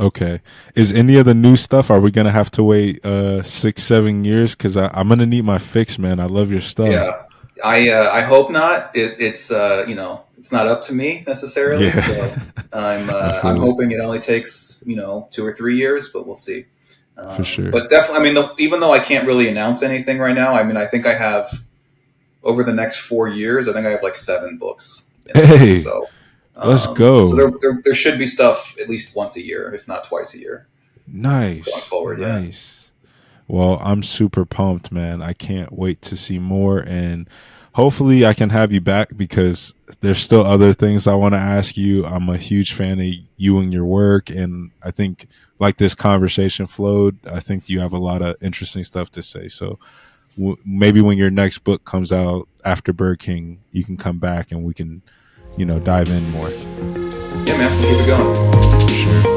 Okay. Is any of the new stuff? Are we gonna have to wait 6 7 years? Because I'm gonna need my fix, man. I love your stuff. Yeah. I hope not. It's it's not up to me necessarily. Yeah, So I I'm feel it hoping it only takes 2 or 3 years, but we'll see. for sure. But definitely, I mean, even though I can't really announce anything right now, I mean, I think I have over the next 4 years. I think I have like 7 books in the works. Hey, So let's so go. there should be stuff at least once a year, if not twice a year, going Nice, forward. Yeah. nice. Well, I'm super pumped, man. I can't wait to see more, and hopefully I can have you back because there's still other things I want to ask you. I'm a huge fan of you and your work, and I think like this conversation flowed, I think you have a lot of interesting stuff to say. So maybe when your next book comes out after Bird King, you can come back and we can, dive in more. Yeah, man. Keep it going. For sure.